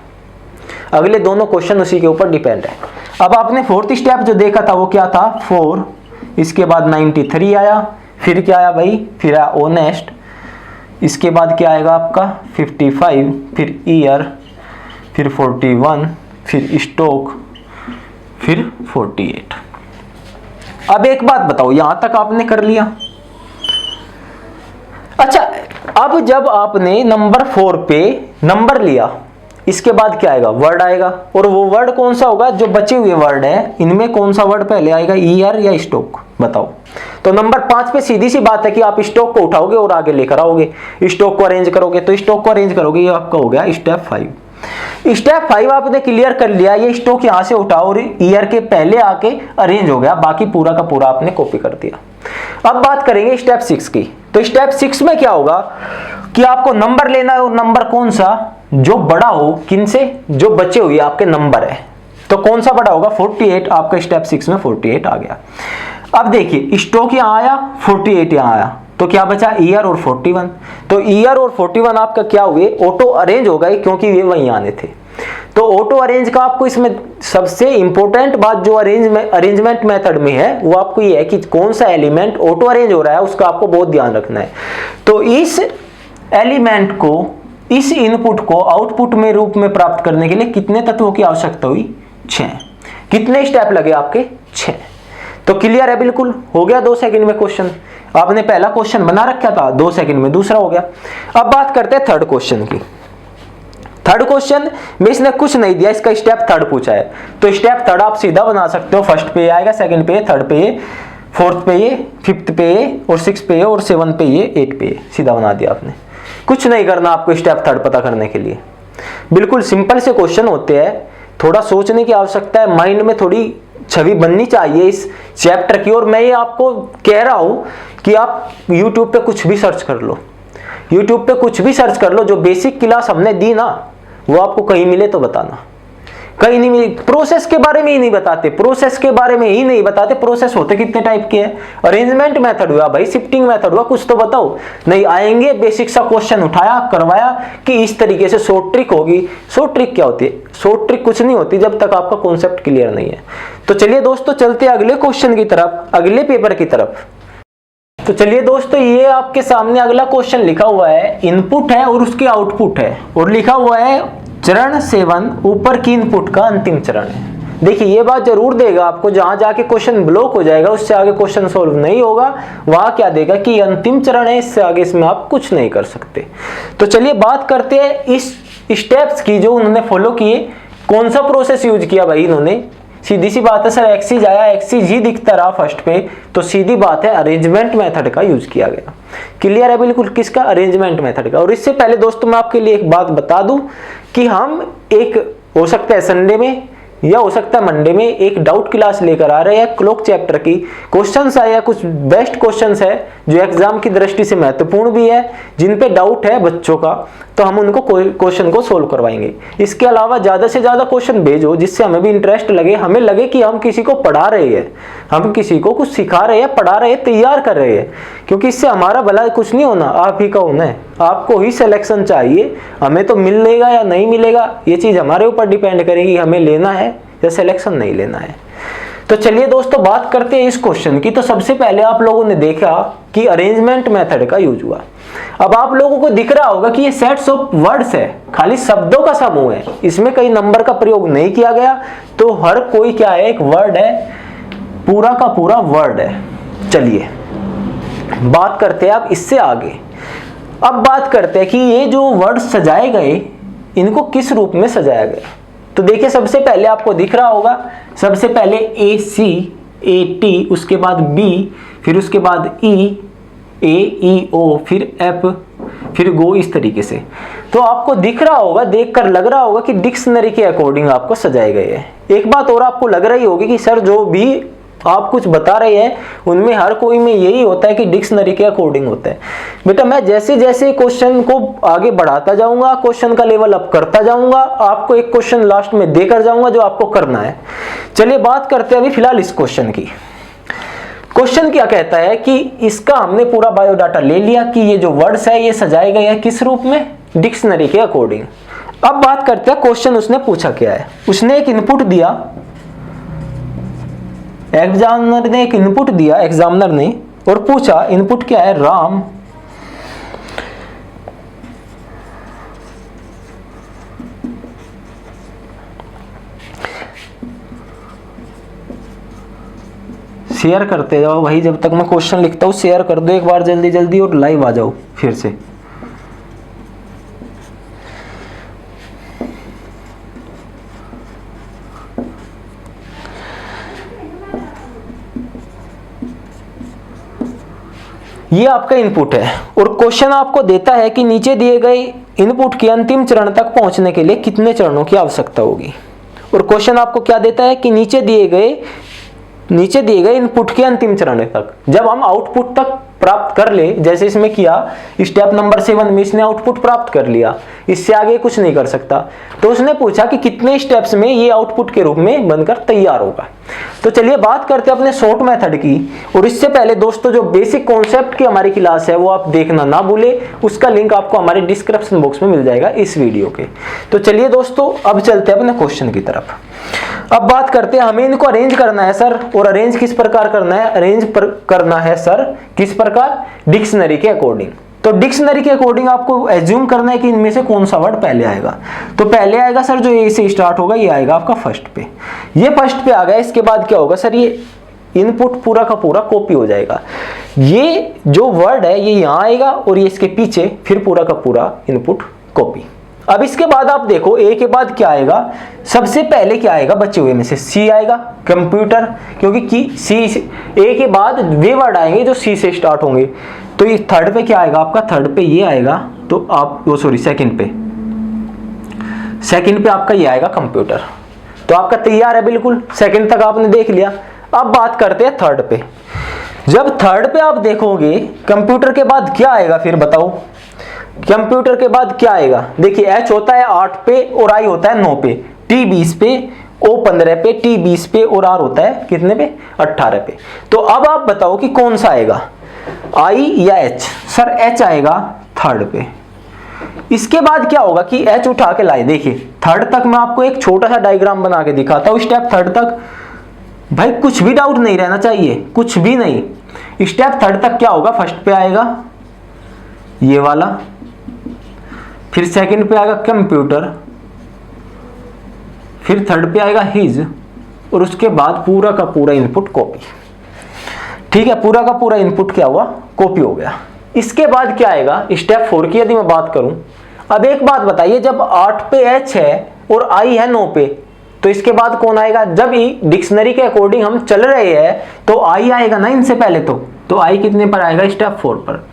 अगले दोनों क्वेश्चन उसी के ऊपर डिपेंड है। अब आपने फोर्थ स्टेप जो देखा था वो क्या था 4, इसके बाद 93 आया, फिर क्या आया भाई, फिर आया ओनेस्ट, इसके बाद क्या आएगा आपका 55, फिर ईयर, फिर 41, फिर स्टॉक, फिर 48। अब एक बात बताओ, यहां तक आपने कर लिया। अच्छा, अब जब आपने नंबर 4 पे नंबर लिया, इसके बाद क्या आएगा वर्ड आएगा, और वो वर्ड कौन सा होगा, जो बचे हुए वर्ड है इनमें कौन सा वर्ड पहले आएगा, ईयर या स्टॉक, बताओ। तो नंबर 5 पे सीधी सी बात है कि आप स्टॉक को उठाओगे और आगे लेकर आओगे, स्टॉक को अरेंज करोगे, तो स्टॉक को अरेंज करोगे, ये आपका हो गया स्टेप 5। स्टेप 5 आपने क्लियर कर लिया, ये स्टॉक यहां से उठाओ और ईयर के पहले आके अरेंज हो गया, बाकी पूरा का पूरा आपने कॉपी कर दिया। अब बात करेंगे स्टेप 6 की। तो स्टेप 6 में क्या होगा कि आपको नंबर लेना है, और नंबर कौन सा जो बड़ा हो, किन से, जो बचे हुए आपके नंबर है। तो कौन सा बड़ा होगा 48, आपका स्टेप 6 में 48 आ गया। अब देखिए स्टॉक यहां आया, 48 यहां आया, तो क्या बचा ईयर और 41। तो ईयर और 41 आपका क्या हुए, ऑटो अरेंज हो गए क्योंकि ये वहीं आने थे। तो ऑटो अरेंज का आपको इसमें सबसे इंपॉर्टेंट बात जो अरेंजमेंट मेथड में है वो आपको ये है कि कौन सा एलिमेंट ऑटो अरेंज हो रहा है उसका आपको बहुत ध्यान रखना है। तो इस एलिमेंट को, इस इनपुट को आउटपुट में रूप में प्राप्त करने के लिए कितने तत्वों की आवश्यकता हुई, 6। कितने स्टेप लगे आपके, 6। तो क्लियर है, बिल्कुल हो गया 2 सेकंड में क्वेश्चन। आपने पहला क्वेश्चन बना रखा था 2 सेकंड में, दूसरा हो गया। अब बात करते हैं थर्ड क्वेश्चन की। थर्ड क्वेश्चन में इसने कुछ नहीं दिया, इसका स्टेप थर्ड पूछा है। तो स्टेप थर्ड आप सीधा बना सकते हो, फर्स्ट पे आएगा, सेकंड पे, थर्ड पे, फोर्थ पे, फिफ्थ पे और 6 पे और 7 पे, 8 पे, सीधा बना दिया आपने। कुछ नहीं करना आपको स्टेप थर्ड पता करने के लिए। बिल्कुल सिंपल से क्वेश्चन होते हैं, थोड़ा सोचने की आवश्यकता है, माइंड में थोड़ी छवि बननी चाहिए इस चैप्टर की। और मैं ये आपको कह रहा हूं कि आप YouTube पे कुछ भी सर्च कर लो, YouTube पे कुछ भी सर्च कर लो, जो बेसिक क्लास हमने दी ना वो आपको कहीं मिले तो बताना, कहीं नहीं मिली। प्रोसेस के बारे में ही नहीं बताते, प्रोसेस के बारे में ही नहीं बताते। प्रोसेस होते कितने टाइप के हैं, अरेंजमेंट मेथड हुआ भाई, शिफ्टिंग मेथड हुआ, कुछ तो बताओ। नहीं आएंगे बेसिक सा क्वेश्चन उठाया, करवाया कि इस तरीके से शॉर्ट ट्रिक होगी। शॉर्ट ट्रिक क्या होती है, शॉर्ट ट्रिक कुछ नहीं होती जब तक आपका कॉन्सेप्ट क्लियर नहीं है। तो चलिए दोस्तों चलते हैं अगले क्वेश्चन की तरफ, अगले पेपर की तरफ। तो चलिए दोस्तों, ये आपके सामने अगला क्वेश्चन लिखा हुआ है, इनपुट है और उसके आउटपुट है, और लिखा हुआ है चरण 7 ऊपर की इनपुट का अंतिम चरण है। देखिए ये बात जरूर देगा आपको, जहां जाके क्वेश्चन ब्लॉक हो जाएगा उससे आगे क्वेश्चन सॉल्व नहीं होगा, वहां क्या देगा कि अंतिम चरण है, इससे आगे इसमें आप कुछ नहीं कर सकते। तो चलिए बात करते हैं इस स्टेप्स की जो उन्होंने फॉलो किए। कौन सा प्रोसेस यूज किया भाई इन्होंने, सीधी सी बात है सर, एक्सीज आया, एक्सीज ही दिखता रहा फर्स्ट पे, तो सीधी बात है अरेंजमेंट मेथड का यूज किया गया। क्लियर है बिल्कुल, किसका, अरेंजमेंट मेथड का। और इससे पहले दोस्तों मैं आपके लिए एक बात बता दूं कि हम एक, हो सकता है संडे में या हो सकता है मंडे में, एक डाउट क्लास लेकर आ रहे हैं क्लॉक चैप्टर की। क्वेश्चंस आए हैं, कुछ बेस्ट क्वेश्चंस है जो एग्जाम की दृष्टि से महत्वपूर्ण भी है, जिन पे डाउट है बच्चों का, तो हम उनको क्वेश्चन को सोल्व करवाएंगे। इसके अलावा ज्यादा से ज्यादा क्वेश्चन भेजो जिससे हमें भी इंटरेस्ट लगे, हमें लगे कि हम किसी को पढ़ा रहे हैं, हम किसी को कुछ सिखा रहे हैं, पढ़ा रहे हैं, तैयार कर रहे हैं। क्योंकि इससे हमारा भला कुछ नहीं होना, आप ही का होना है। आपको ही सिलेक्शन चाहिए, हमें तो मिलेगा या नहीं मिलेगा ये चीज हमारे ऊपर डिपेंड करेगी, हमें लेना है या सिलेक्शन नहीं लेना है। तो चलिए दोस्तों बात करते हैं इस क्वेश्चन की। तो सबसे पहले आप लोगों ने देखा कि अरेंजमेंट मेथड का यूज हुआ। अब आप लोगों को दिख रहा होगा कि ये सेट्स ऑफ वर्ड्स है, खाली शब्दों का समूह है, इसमें कई नंबर का प्रयोग नहीं किया गया। तो हर कोई क्या है, एक वर्ड है, पूरा का पूरा वर्ड है। चलिए बात करते हैं अब इससे आगे। अब बात करते हैं कि ये जो वर्ड सजाए गए इनको किस रूप में सजाया गया। तो देखिए सबसे पहले आपको दिख रहा होगा, सबसे पहले AC, AT, उसके बाद B, फिर उसके बाद E, A, E, O, फिर F, फिर गो, इस तरीके से। तो आपको दिख रहा होगा, देखकर लग रहा होगा कि डिक्शनरी के अकॉर्डिंग आपको सजाए गए हैं। एक बात और आपको लग रही होगी कि सर जो भी आप कुछ बता रहे हैं उनमें हर कोई में यही होता है कि डिक्शनरी के अकॉर्डिंग होता है। बेटा मैं जैसे जैसे क्वेश्चन को आगे बढ़ाता जाऊंगा, क्वेश्चन का लेवल अप करता जाऊंगा, आपको एक क्वेश्चन लास्ट में देकर जाऊंगा जो आपको करना है। चलिए बात करते हैं अभी फिलहाल इस क्वेश्चन की। क्वेश्चन क्या कहता है कि इसका हमने पूरा बायोडाटा ले लिया कि ये जो वर्ड्स है ये सजाए गए हैं किस रूप में, डिक्शनरी के अकॉर्डिंग। अब बात करते हैं क्वेश्चन उसने पूछा क्या है। उसने एक इनपुट दिया, एग्जामिनर ने एक इनपुट दिया, एग्जामिनर ने, और पूछा इनपुट क्या है, राम शेयर करते जाओ भाई, जब तक मैं क्वेश्चन लिखता हूँ शेयर कर दो एक बार जल्दी जल्दी, और लाइव आ जाओ फिर से। ये आपका इनपुट है और क्वेश्चन आपको देता है कि नीचे दिए गए इनपुट के अंतिम चरण तक पहुंचने के लिए कितने चरणों की आवश्यकता होगी। और क्वेश्चन आपको क्या देता है कि नीचे दिए गए इनपुट के अंतिम चरण तक, जब हम आउटपुट तक प्राप्त कर ले, जैसे इसमें किया, स्टेप नंबर 7 में इसने आउटपुट प्राप्त कर लिया, इससे आगे कुछ नहीं कर सकता। तो उसने पूछा कि कितने स्टेप्स में ये आउटपुट के रूप में बनकर तैयार होगा। तो चलिए बात करते हैं अपने शॉर्ट मेथड की। और इससे पहले दोस्तों जो बेसिक कॉन्सेप्ट की हमारी क्लास है वो आप देखना ना भूले, उसका लिंक आपको हमारे डिस्क्रिप्शन बॉक्स में मिल जाएगा इस वीडियो के। तो चलिए दोस्तों अब चलते हैं अपने क्वेश्चन की तरफ। अब बात करते हैं, हमें इनको अरेंज करना है सर, और अरेंज किस प्रकार करना है? करना है सर किस प्रकार? डिक्शनरी के अकॉर्डिंग। तो डिक्शनरी के अकॉर्डिंग आपको एज्यूम करना है कि इनमें से कौन सा वर्ड पहले आएगा। तो पहले आएगा सर जो ए से स्टार्ट होगा, ये आएगा आपका फर्स्ट पे। ये फर्स्ट पे आ गया, इसके बाद क्या होगा सर? ये इनपुट पूरा का पूरा कॉपी हो जाएगा। ये जो वर्ड है ये यहाँ आएगा और ये इसके पीछे फिर पूरा का पूरा इनपुट कॉपी। अब इसके बाद आप देखो ए के बाद क्या आएगा? सबसे पहले क्या आएगा बचे हुए में से? सी आएगा, कंप्यूटर, क्योंकि सी ए के बाद वे वर्ड आएंगे जो सी से स्टार्ट होंगे। तो ये थर्ड पे क्या आएगा आपका? थर्ड पे ये आएगा, तो आप वो सॉरी सेकंड पे आपका ये आएगा कंप्यूटर। तो आपका तैयार है बिल्कुल, सेकंड तक आपने देख लिया। अब बात करते हैं थर्ड पे। जब थर्ड पे आप देखोगे कंप्यूटर के बाद क्या आएगा फिर बताओ? कंप्यूटर के बाद क्या आएगा? देखिए एच होता है 8 पे और आई होता है 9 पे, टी 20 पे, ओ 15 पे, टी 20 पे और आर होता है कितने पे? 18 पे। तो अब आप बताओ कि कौन सा आएगा, आई या एच? सर एच आएगा थर्ड पे। इसके बाद क्या होगा कि एच उठा के लाए। देखिए थर्ड तक मैं आपको एक छोटा सा डायग्राम बना के दिखाता हूं, स्टेप थर्ड तक। भाई कुछ भी डाउट नहीं रहना चाहिए, कुछ भी नहीं। स्टेप थर्ड तक क्या होगा? फर्स्ट पे आएगा ये वाला, फिर सेकंड पे आएगा कंप्यूटर, फिर थर्ड पे आएगा हिज, और उसके बाद पूरा का पूरा इनपुट कॉपी। ठीक है, पूरा का पूरा इनपुट क्या हुआ? कॉपी हो गया। इसके बाद क्या आएगा? स्टेप 4 की यदि मैं बात करूं, अब एक बात बताइए, जब 8 पे एच है और आई है 9 पे, तो इसके बाद कौन आएगा? जब डिक्शनरी के अकॉर्डिंग हम चल रहे हैं तो आई आएगा ना इनसे पहले। तो आई कितने पर आएगा? स्टेप 4 पर।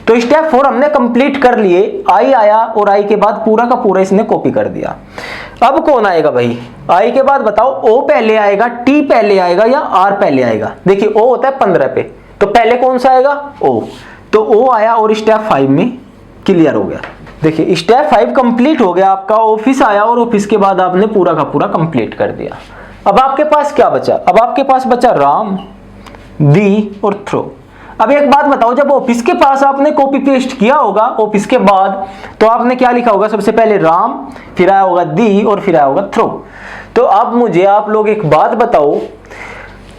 तो स्टेप 4 हमने कंप्लीट कर लिए, आई आया और आई के बाद पूरा का पूरा इसने कॉपी कर दिया। अब कौन आएगा भाई? आई के बाद बताओ, ओ पहले आएगा, टी पहले आएगा या आर पहले आएगा? देखिए ओ होता है 15 पे, तो पहले कौन सा आएगा? ओ। तो ओ आया और स्टेप 5 में क्लियर हो गया। देखिए स्टेप 5 कंप्लीट हो गया आपका, ऑफिस आया और ऑफिस के बाद आपने पूरा का पूरा कंप्लीट कर दिया। अब आपके पास क्या बचा? अब आपके पास बचा राम, दी और थ्रो। अब एक बात बताओ, जब ऑफिस के पास आपने कॉपी पेस्ट किया होगा ऑफिस के बाद, तो आपने क्या लिखा होगा? सबसे पहले राम, फिर आया होगा दी और फिर आया होगा थ्रो। तो अब मुझे आप लोग एक बात बताओ,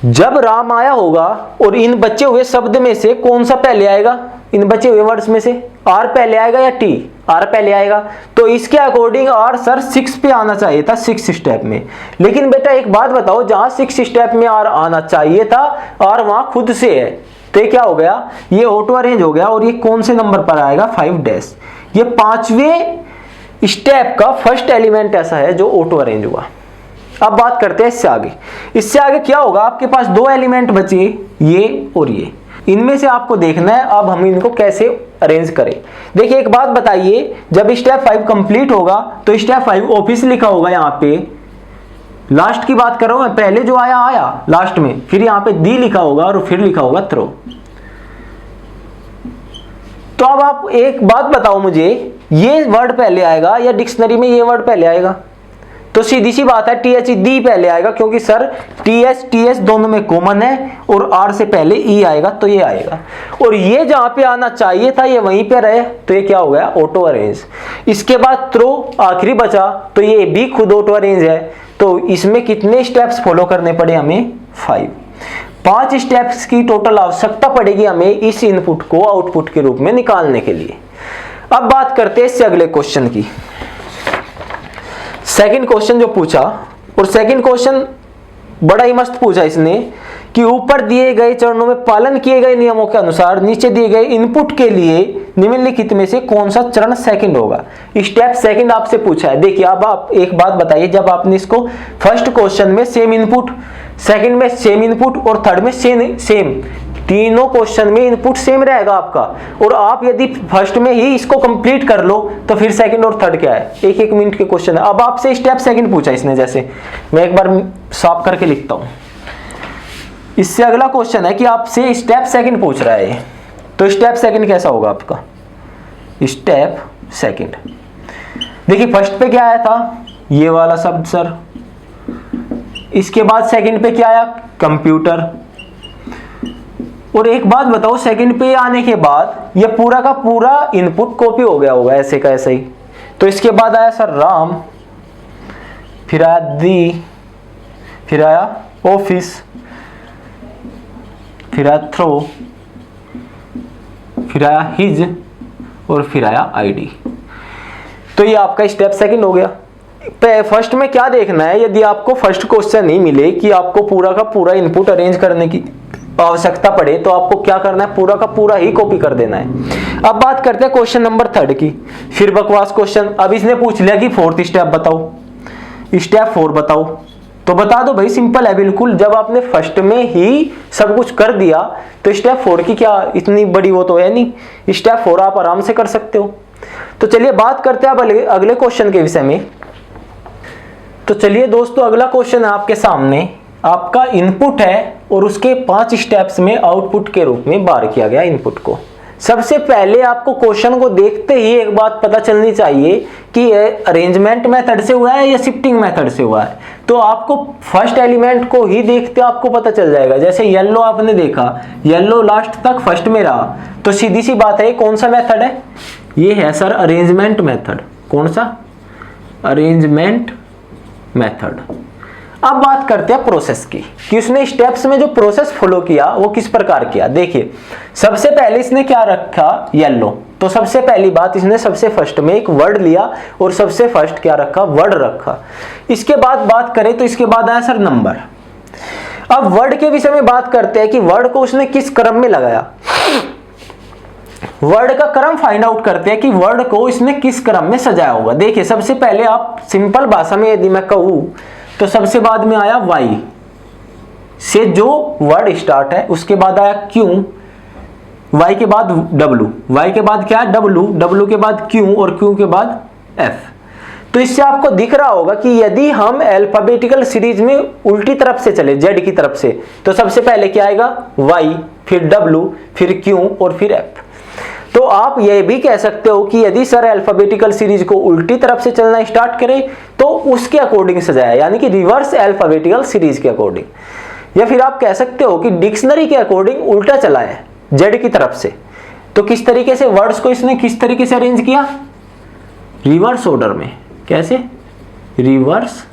जब राम आया होगा और इन बचे हुए शब्द में से कौन सा पहले आएगा? इन बचे हुए वर्ड्स में से आर पहले आएगा या टी? आर पहले आएगा। तो इसके अकॉर्डिंग आर सर 6 पे आना चाहिए था, 6 स्टेप में। लेकिन बेटा एक बात बताओ, जहां 6 स्टेप में आर आना चाहिए था, आर वहां खुद से है। तो ये क्या हो गया? ये ऑटो अरेंज हो गया। और ये कौन से नंबर पर आएगा? 5 ये 5वें स्टेप का फर्स्ट एलिमेंट ऐसा है जो ऑटो अरेंज हुआ। अब बात करते हैं इससे आगे। इससे आगे क्या होगा? आपके पास 2 एलिमेंट बचे, ये और ये। इनमें से आपको देखना है अब हम इनको कैसे अरेंज करें। देखिए एक बात बताइए, जब स्टेप 5 कंप्लीट होगा तो स्टेप 5 ऑफिस लिखा होगा यहाँ पे, लास्ट की बात कर रहा हूं मैं, पहले जो आया लास्ट में, फिर यहाँ पे दी लिखा होगा और फिर लिखा होगा थ्रो। तो अब आप एक बात बताओ मुझे, ये वर्ड पहले आएगा या डिक्शनरी में ये वर्ड पहले आएगा? तो सीधी सी बात है, टीएच दी पहले आएगा, क्योंकि सर टीएस दोनों में कॉमन है और आर से पहले ई आएगा, तो ये आएगा। और ये जहां पे आना चाहिए था ये वहीं पे रहे, तो ये क्या हो गया? Auto arrange. इसके बाद थ्रो आखिरी बचा, तो ये भी खुद ऑटो अरेंज है। तो इसमें कितने स्टेप्स फॉलो करने पड़े हमें? 5 स्टेप्स की टोटल आवश्यकता पड़ेगी हमें इस इनपुट को आउटपुट के रूप में निकालने के लिए। अब बात करते हैं इससे अगले क्वेश्चन की। सेकंड क्वेश्चन जो पूछा, और सेकंड क्वेश्चन बड़ा ही मस्त पूछा इसने कि ऊपर दिए गए चरणों में पालन किए गए नियमों के अनुसार नीचे दिए गए इनपुट के लिए निम्नलिखित में से कौन सा चरण सेकंड होगा? स्टेप सेकंड आपसे पूछा है। देखिए अब आप एक बात बताइए, जब आपने इसको फर्स्ट क्वेश्चन में सेम इनपुट, सेकंड में सेम इनपुट और थर्ड में सेम, तीनों क्वेश्चन में इनपुट सेम रहेगा आपका, और आप यदि फर्स्ट में ही इसको कंप्लीट कर लो तो फिर सेकंड और थर्ड क्या है? 1-1 मिनट के क्वेश्चन है। अब आपसे स्टेप सेकंड पूछा इसने, जैसे मैं एक बार साफ करके लिखता हूं। इससे अगला क्वेश्चन है कि आपसे स्टेप सेकंड पूछ रहा है। तो स्टेप सेकंड कैसा होगा आपका? स्टेप सेकंड देखिए फर्स्ट पे क्या आया था? ये वाला शब्द सर। इसके बाद सेकंड पे क्या आया? कंप्यूटर। और एक बात बताओ, सेकंड पे आने के बाद ये पूरा का पूरा इनपुट कॉपी हो गया होगा ऐसे का ऐसे ही। तो इसके बाद आया सर राम, फिर आया दी, फिर आया ऑफिस, फिर आया थ्रो, फिर आया हिज, और फिर आया आईडी। तो ये आपका स्टेप सेकंड हो गया। फर्स्ट में क्या देखना है, यदि आपको फर्स्ट क्वेश्चन नहीं मिले कि आपको पूरा का पूरा इनपुट अरेंज करने की आवश्यकता पड़े, तो आपको क्या करना है? पूरा का पूरा ही कॉपी कर देना है। अब बात करते हैं क्वेश्चन नंबर 3 की। फिर बकवास क्वेश्चन। अब इसने पूछ लिया कि 4th स्टेप बताओ, स्टेप 4 बताओ। तो बता दो भाई, सिंपल है बिल्कुल। जब आपने फर्स्ट में ही सब कुछ कर दिया तो स्टेप 4 की क्या इतनी बड़ी वो तो है नहीं। स्टेप 4 आप आराम से कर सकते हो। तो चलिए बात करते हैं अब अगले क्वेश्चन के विषय में। तो चलिए दोस्तों, अगला क्वेश्चन है आपके सामने। आपका इनपुट है और उसके 5 स्टेप्स में आउटपुट के रूप में बार किया गया इनपुट को। सबसे पहले आपको क्वेश्चन को देखते ही एक बात पता चलनी चाहिए कि अरेंजमेंट मेथड से हुआ है या शिफ्टिंग मेथड से हुआ है। तो आपको फर्स्ट एलिमेंट को ही देखते आपको पता चल जाएगा। जैसे येलो आपने देखा, येलो लास्ट तक फर्स्ट में रहा, तो सीधी सी बात है कौन सा मेथड है? ये है सर अरेंजमेंट मेथड। कौन सा? Arrangement method. अब बात करते हैं प्रोसेस की, कि उसने स्टेप्स में जो प्रोसेस फॉलो किया वो किस प्रकार किया। देखिए सबसे पहले इसने क्या रखा? येलो। तो सबसे पहली बात, इसने सबसे फर्स्ट में एक वर्ड लिया और सबसे फर्स्ट क्या रखा? वर्ड रखा। इसके बाद बात करें तो इसके बाद आया सर नंबर। अब वर्ड के विषय में बात करते हैं कि वर्ड को उसने किस क्रम में लगाया। वर्ड का क्रम फाइंड आउट करते हैं कि वर्ड को इसने किस क्रम में सजाया होगा। देखिए सबसे पहले आप सिंपल भाषा में यदि मैं कहूं तो सबसे बाद में आया वाई से जो वर्ड स्टार्ट है, उसके बाद आया क्यू, वाई के बाद डब्लू, वाई के बाद क्या है? डब्लू, डब्लू के बाद क्यू, और क्यू के बाद एफ। तो इससे आपको दिख रहा होगा कि यदि हम अल्फाबेटिकल सीरीज में उल्टी तरफ से चले, जेड की तरफ से, तो सबसे पहले क्या आएगा? वाई, फिर डब्लू, फिर क्यू और फिर एफ। तो आप यह भी कह सकते हो कि यदि सर अल्फाबेटिकल सीरीज को उल्टी तरफ से चलना स्टार्ट करें तो उसके अकॉर्डिंग सजाया, यानी कि रिवर्स अल्फाबेटिकल सीरीज के अकॉर्डिंग। या फिर आप कह सकते हो कि डिक्शनरी के अकॉर्डिंग उल्टा चला है, जेड की तरफ से। तो किस तरीके से वर्ड्स को इसने किस तरीके से अरेंज किया? रिवर्स ऑर्डर में। कैसे? रिवर्स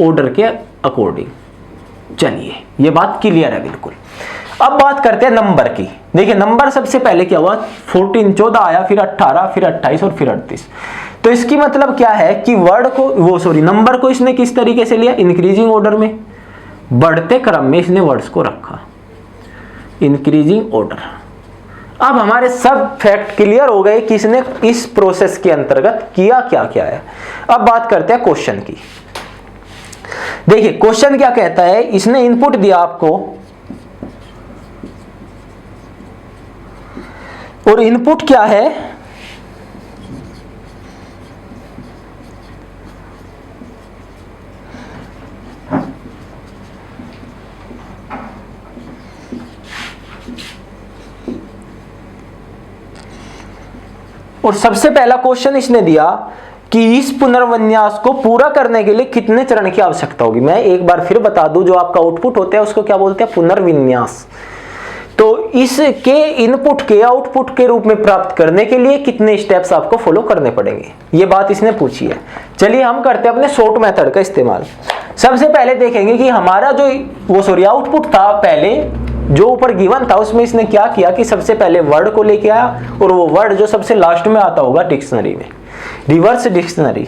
ऑर्डर के अकॉर्डिंग। चलिए ये बात क्लियर है बिल्कुल। अब बात करते हैं नंबर की। देखिए नंबर सबसे पहले क्या हुआ? 14 आया, फिर 18, फिर 28 और फिर 38। तो इसकी मतलब क्या है कि वर्ड को नंबर को इसने किस तरीके से लिया? इंक्रीजिंग ऑर्डर में, बढ़ते क्रम में इसने वर्ड्स को रखा, इंक्रीजिंग ऑर्डर। अब हमारे सब फैक्ट क्लियर हो गए कि इसने इस प्रोसेस के अंतर्गत किया क्या क्या है। अब बात करते हैं क्वेश्चन की। देखिए क्वेश्चन क्या कहता है, इसने इनपुट दिया आपको और इनपुट क्या है? और सबसे पहला क्वेश्चन इसने दिया कि इस पुनर्विन्यास को पूरा करने के लिए कितने चरण की आवश्यकता होगी। मैं एक बार फिर बता दूं, जो आपका आउटपुट होता है उसको क्या बोलते हैं? पुनर्विन्यास। तो इसके इनपुट के आउटपुट के रूप में प्राप्त करने के लिए कितने स्टेप्स आपको फॉलो करने पड़ेंगे, ये बात इसने पूछी है। चलिए हम करते हैं अपने शॉर्ट मेथड का इस्तेमाल। सबसे पहले देखेंगे कि हमारा जो आउटपुट था पहले जो ऊपर गिवन था, उसमें इसने क्या किया कि सबसे पहले वर्ड को लेके आया और वो वर्ड जो सबसे लास्ट में आता होगा डिक्शनरी में, रिवर्स डिक्शनरी।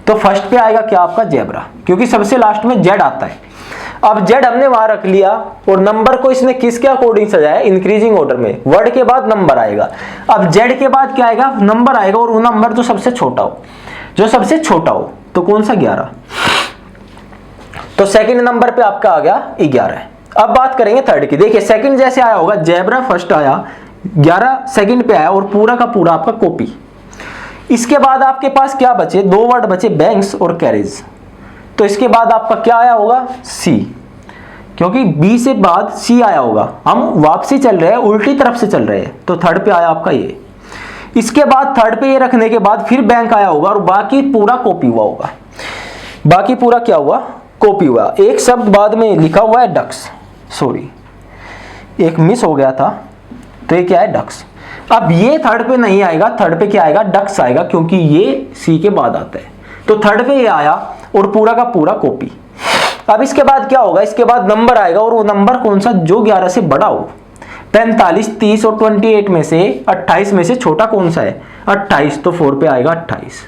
तो फर्स्ट पे आएगा क्या? आपका जेब्रा, क्योंकि सबसे लास्ट में जेड आता है। अब जेड हमने वहां रख लिया और नंबर को इसने किसके अकॉर्डिंग सजाया? इंक्रीजिंग ऑर्डर में। वर्ड के बाद नंबर आएगा। अब जेड के बाद क्या आएगा? नंबर आएगा, और वो नंबर जो सबसे छोटा हो, जो सबसे छोटा हो। तो कौन सा? 11। तो सेकंड नंबर पे आपका आ गया 11। अब बात करेंगे थर्ड की। देखिए सेकंड जैसे आया होगा, जेब्रा फर्स्ट आया, 11 सेकंड पे आया और पूरा का पूरा आपका कॉपी। इसके बाद आपके पास क्या बचे? 2 वर्ड बचे, बैंक्स और कैरेज। तो इसके बाद आपका क्या आया होगा? सी, क्योंकि बी से बाद सी आया होगा, हम वापसी चल रहे हैं, उल्टी तरफ से चल रहे हैं, तो थर्ड पे आया आपका ये। इसके बाद थर्ड पे ये रखने के बाद फिर बैंक आया होगा और बाकी पूरा कॉपी हुआ होगा। बाकी पूरा क्या हुआ, कॉपी हुआ। एक शब्द बाद में लिखा हुआ है डक्स, सॉरी एक मिस हो गया था, तो ये क्या है डक्स। अब ये थर्ड पे नहीं आएगा, थर्ड पे क्या आएगा, डक्स आएगा, क्योंकि ये सी के बाद आता है। तो थर्ड पे ये आया और पूरा का पूरा कॉपी। अब इसके बाद क्या होगा, इसके बाद नंबर आएगा, और वो नंबर कौन सा, जो 11 से बड़ा हो। 45, 30 और 28 में से 28 में से छोटा कौन सा है, 28, तो 4 पे आएगा 28।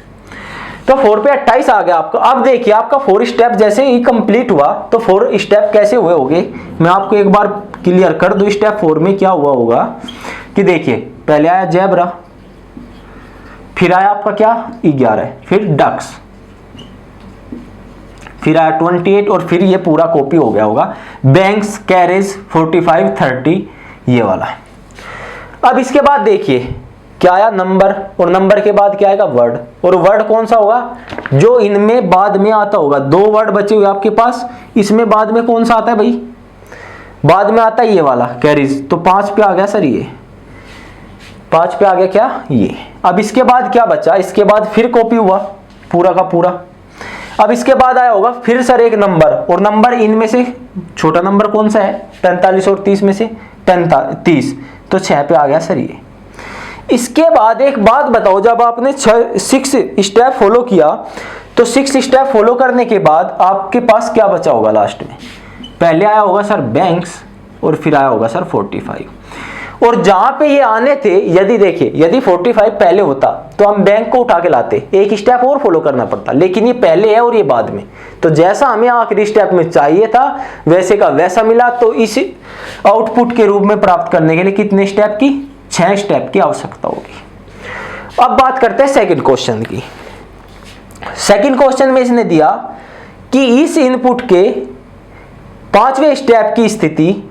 तो 4 पे 28 आ गया आपका। अब देखिए आपका 4 स्टेप जैसे ही कंप्लीट हुआ, तो 4 स्टेप कैसे हुए होंगे, मैं आपको एक बार क्लियर कर दूं। स्टेप 4 में क्या हुआ होगा कि देखिए पहले आया जेब्रा, फिर आया आपका क्या 11, फिर डक्स, फिर आया 28 और फिर ये पूरा कॉपी हो गया होगा। बैंक्स, कैरेज, 45, 30 ये वाला। अब इसके बाद देखिए क्या आया नंबर, और नंबर के बाद क्या आएगा वर्ड, और वर्ड कौन सा होगा, जो इनमें बाद में आता होगा। 2 वर्ड बचे हुए आपके पास, इसमें बाद में कौन सा आता है भाई, बाद में आता है ये वाला कैरीज, तो 5 पे आ गया सर, ये 5 पे आ गया क्या ये। अब इसके बाद क्या बचा, इसके बाद फिर कॉपी हुआ पूरा का पूरा। अब इसके बाद आया होगा फिर सर एक नंबर, और नंबर इनमें से छोटा नंबर कौन सा है, 45 और 30 में से 30, तो 6 पे आ गया सर ये। इसके बाद एक बात बताओ, जब आपने 6 स्टेप फॉलो किया, तो 6 स्टेप फॉलो करने के बाद आपके पास क्या बचा होगा लास्ट में, पहले आया होगा सर बैंक्स, और फिर आया होगा सर 45। और जहां पे ये आने थे, यदि देखिए यदि 45 पहले होता तो हम बैंक को उठा के लाते, एक स्टेप और फॉलो करना पड़ता, लेकिन ये पहले है और ये बाद में, तो जैसा हमें आखिरी स्टेप में चाहिए था वैसे का वैसा मिला। तो इस आउटपुट के रूप में प्राप्त करने के लिए कितने स्टेप की, 6 स्टेप की आवश्यकता होगी। अब बात करते हैं सेकंड क्वेश्चन की। सेकंड क्वेश्चन में इसने दिया कि इस इनपुट के 5वें स्टेप की स्थिति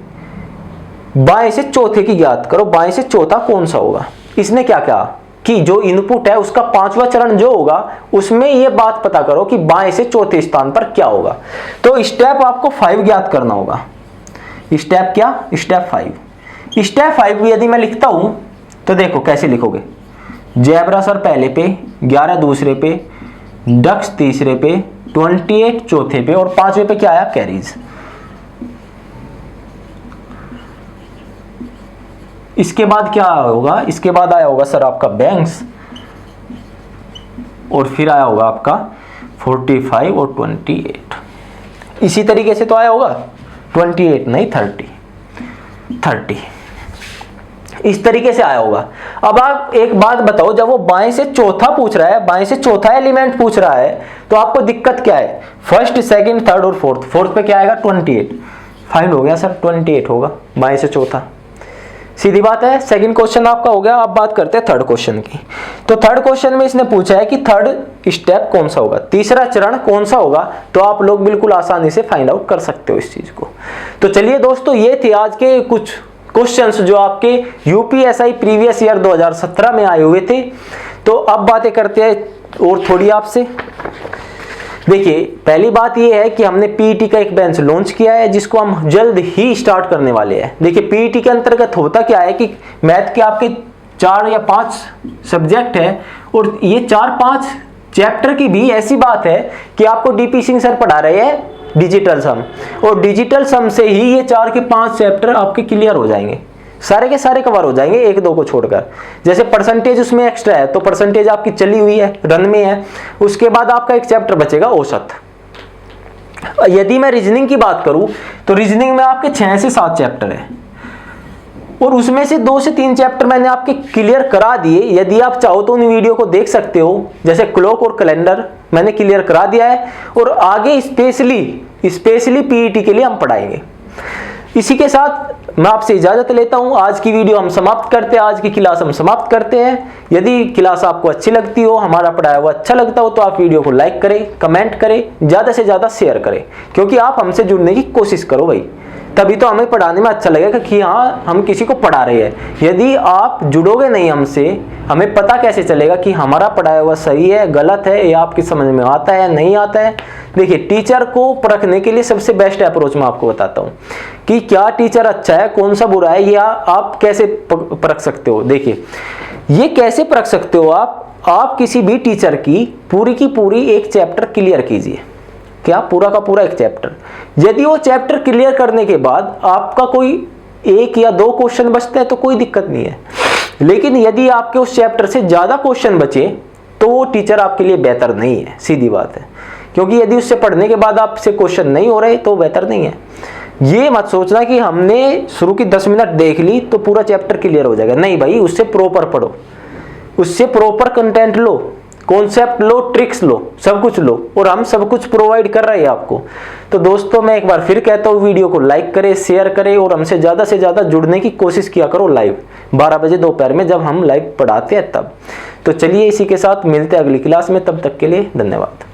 बाएं से चौथे की ज्ञात करो, बाएं से चौथा कौन सा होगा। इसने क्या कहा कि जो इनपुट है उसका 5वां चरण जो होगा उसमें यह बात पता करो कि बाएं से चौथे स्थान पर क्या होगा। तो स्टेप आपको 5 ज्ञात करना होगा। स्टेप क्या, स्टेप 5। स्टेप 5 यदि मैं लिखता हूं तो देखो कैसे लिखोगे, जेब्रा सर पहले पे, 11 दूसरे पे, डक्स तीसरे पे, 28 चौथे पे, और 5वें पे क्या आया कैरीज। इसके बाद क्या होगा, इसके बाद आया होगा सर आपका बैंक्स, और फिर आया होगा आपका 45 और 28। इसी तरीके से तो आया होगा 28 नहीं 30 इस तरीके से आया होगा। अब आप एक बात बताओ, जब वो बाएं से चौथा पूछ रहा है, बाएं से चौथा एलिमेंट पूछ रहा है, तो आपको दिक्कत क्या है, फर्स्ट, सेकंड, थर्ड और फोर्थ। फोर्थ पे क्या आएगा 28, फाइंड हो गया सर 28 होगा बाएं से चौथा, सीधी बात है। सेकंड क्वेश्चन आपका हो गया। अब बात करते हैं थर्ड क्वेश्चन की। तो थर्ड क्वेश्चन में इसने पूछा है कि थर्ड स्टेप कौन सा होगा, तीसरा चरण कौन सा होगा। तो आप लोग बिल्कुल आसानी से फाइंड आउट कर सकते हो इस चीज को। तो चलिए दोस्तों, ये थे आज के कुछ क्वेश्चंस जो आपके यूपीएसआई प्रीवियस ईयर 2017 में आए हुए थे। तो अब बातें करते हैं और थोड़ी आपसे। देखिए पहली बात यह है कि हमने पीईटी का एक बेंच लॉन्च किया है जिसको हम जल्द ही स्टार्ट करने वाले हैं। देखिए पीईटी के अंतर्गत होता क्या है कि मैथ के आपके 4 या 5 सब्जेक्ट है, और ये 4-5 चैप्टर की भी ऐसी बात है कि आपको डीपी सिंह सर पढ़ा रहे हैं डिजिटल सम, और डिजिटल सम से ही ये 4 के 5 चैप्टर आपके क्लियर हो जाएंगे, सारे के सारे कवर हो जाएंगे 1-2 को छोड़कर। जैसे परसेंटेज उसमें एक्स्ट्रा है तो परसेंटेज आपकी चली हुई है, रन में है। उसके बाद आपका एक चैप्टर बचेगा औसत। यदि मैं रीजनिंग की बात करूं तो रीजनिंग में आपके 6 से 7 चैप्टर है, और उसमें से 2 से 3 चैप्टर मैंने आपके क्लियर करा दिए। यदि आप चाहो तो उन वीडियो को देख सकते हो, जैसे क्लॉक और कैलेंडर मैंने क्लियर करा दिया है, और आगे स्पेशली पीईटी के लिए हम पढ़ाएंगे। इसी के साथ मैं आपसे इजाजत लेता हूं। आज की वीडियो हम समाप्त करते हैं, आज की क्लास हम समाप्त करते हैं। यदि क्लास आपको अच्छी लगती हो, हमारा पढ़ाया हुआ अच्छा लगता हो, तो आप वीडियो को लाइक करें, कमेंट करें, ज्यादा से ज्यादा शेयर करें, क्योंकि आप हमसे जुड़ने की कोशिश करो भाई। तभी तो हमें पढ़ाने में अच्छा लगेगा कि हाँ हम किसी को पढ़ा रहे हैं। यदि आप जुड़ोगे नहीं हमसे, हमें पता कैसे चलेगा कि हमारा पढ़ाया हुआ सही है गलत है, या आपकी समझ में आता है नहीं आता है। देखिए, टीचर को परखने के लिए सबसे बेस्ट अप्रोच मैं आपको बताता हूँ कि क्या टीचर अच्छा है कौन सा बुरा है, या आप कैसे परख सकते हो। देखिए, ये कैसे परख सकते हो आप किसी भी टीचर की पूरी एक चैप्टर क्लियर कीजिए। क्या? पूरा का पूरा एक चैप्टर। यदि वो चैप्टर क्लियर करने के बाद आपका कोई 1 या 2 क्वेश्चन बचते हैं तो कोई दिक्कत नहीं है, लेकिन यदि आपके उस चैप्टर से ज्यादा क्वेश्चन बचे तो वो टीचर आपके लिए बेहतर नहीं है, सीधी बात है। क्योंकि यदि उससे पढ़ने के बाद आपसे क्वेश्चन नहीं हो रहे तो बेहतर नहीं है। ये मत सोचना कि हमने शुरू की 10 मिनट देख ली तो पूरा चैप्टर क्लियर हो जाएगा। नहीं भाई, उससे प्रॉपर पढ़ो, उससे प्रॉपर कंटेंट लो, कॉन्सेप्ट लो, ट्रिक्स लो, सब कुछ लो, और हम सब कुछ प्रोवाइड कर रहे हैं आपको। तो दोस्तों, मैं एक बार फिर कहता हूँ, वीडियो को लाइक करें, शेयर करें, और हमसे ज़्यादा से ज़्यादा जुड़ने की कोशिश किया करो लाइव 12 बजे दोपहर में जब हम लाइव पढ़ाते हैं तब। तो चलिए, इसी के साथ मिलते हैं अगली क्लास में, तब तक के लिए धन्यवाद।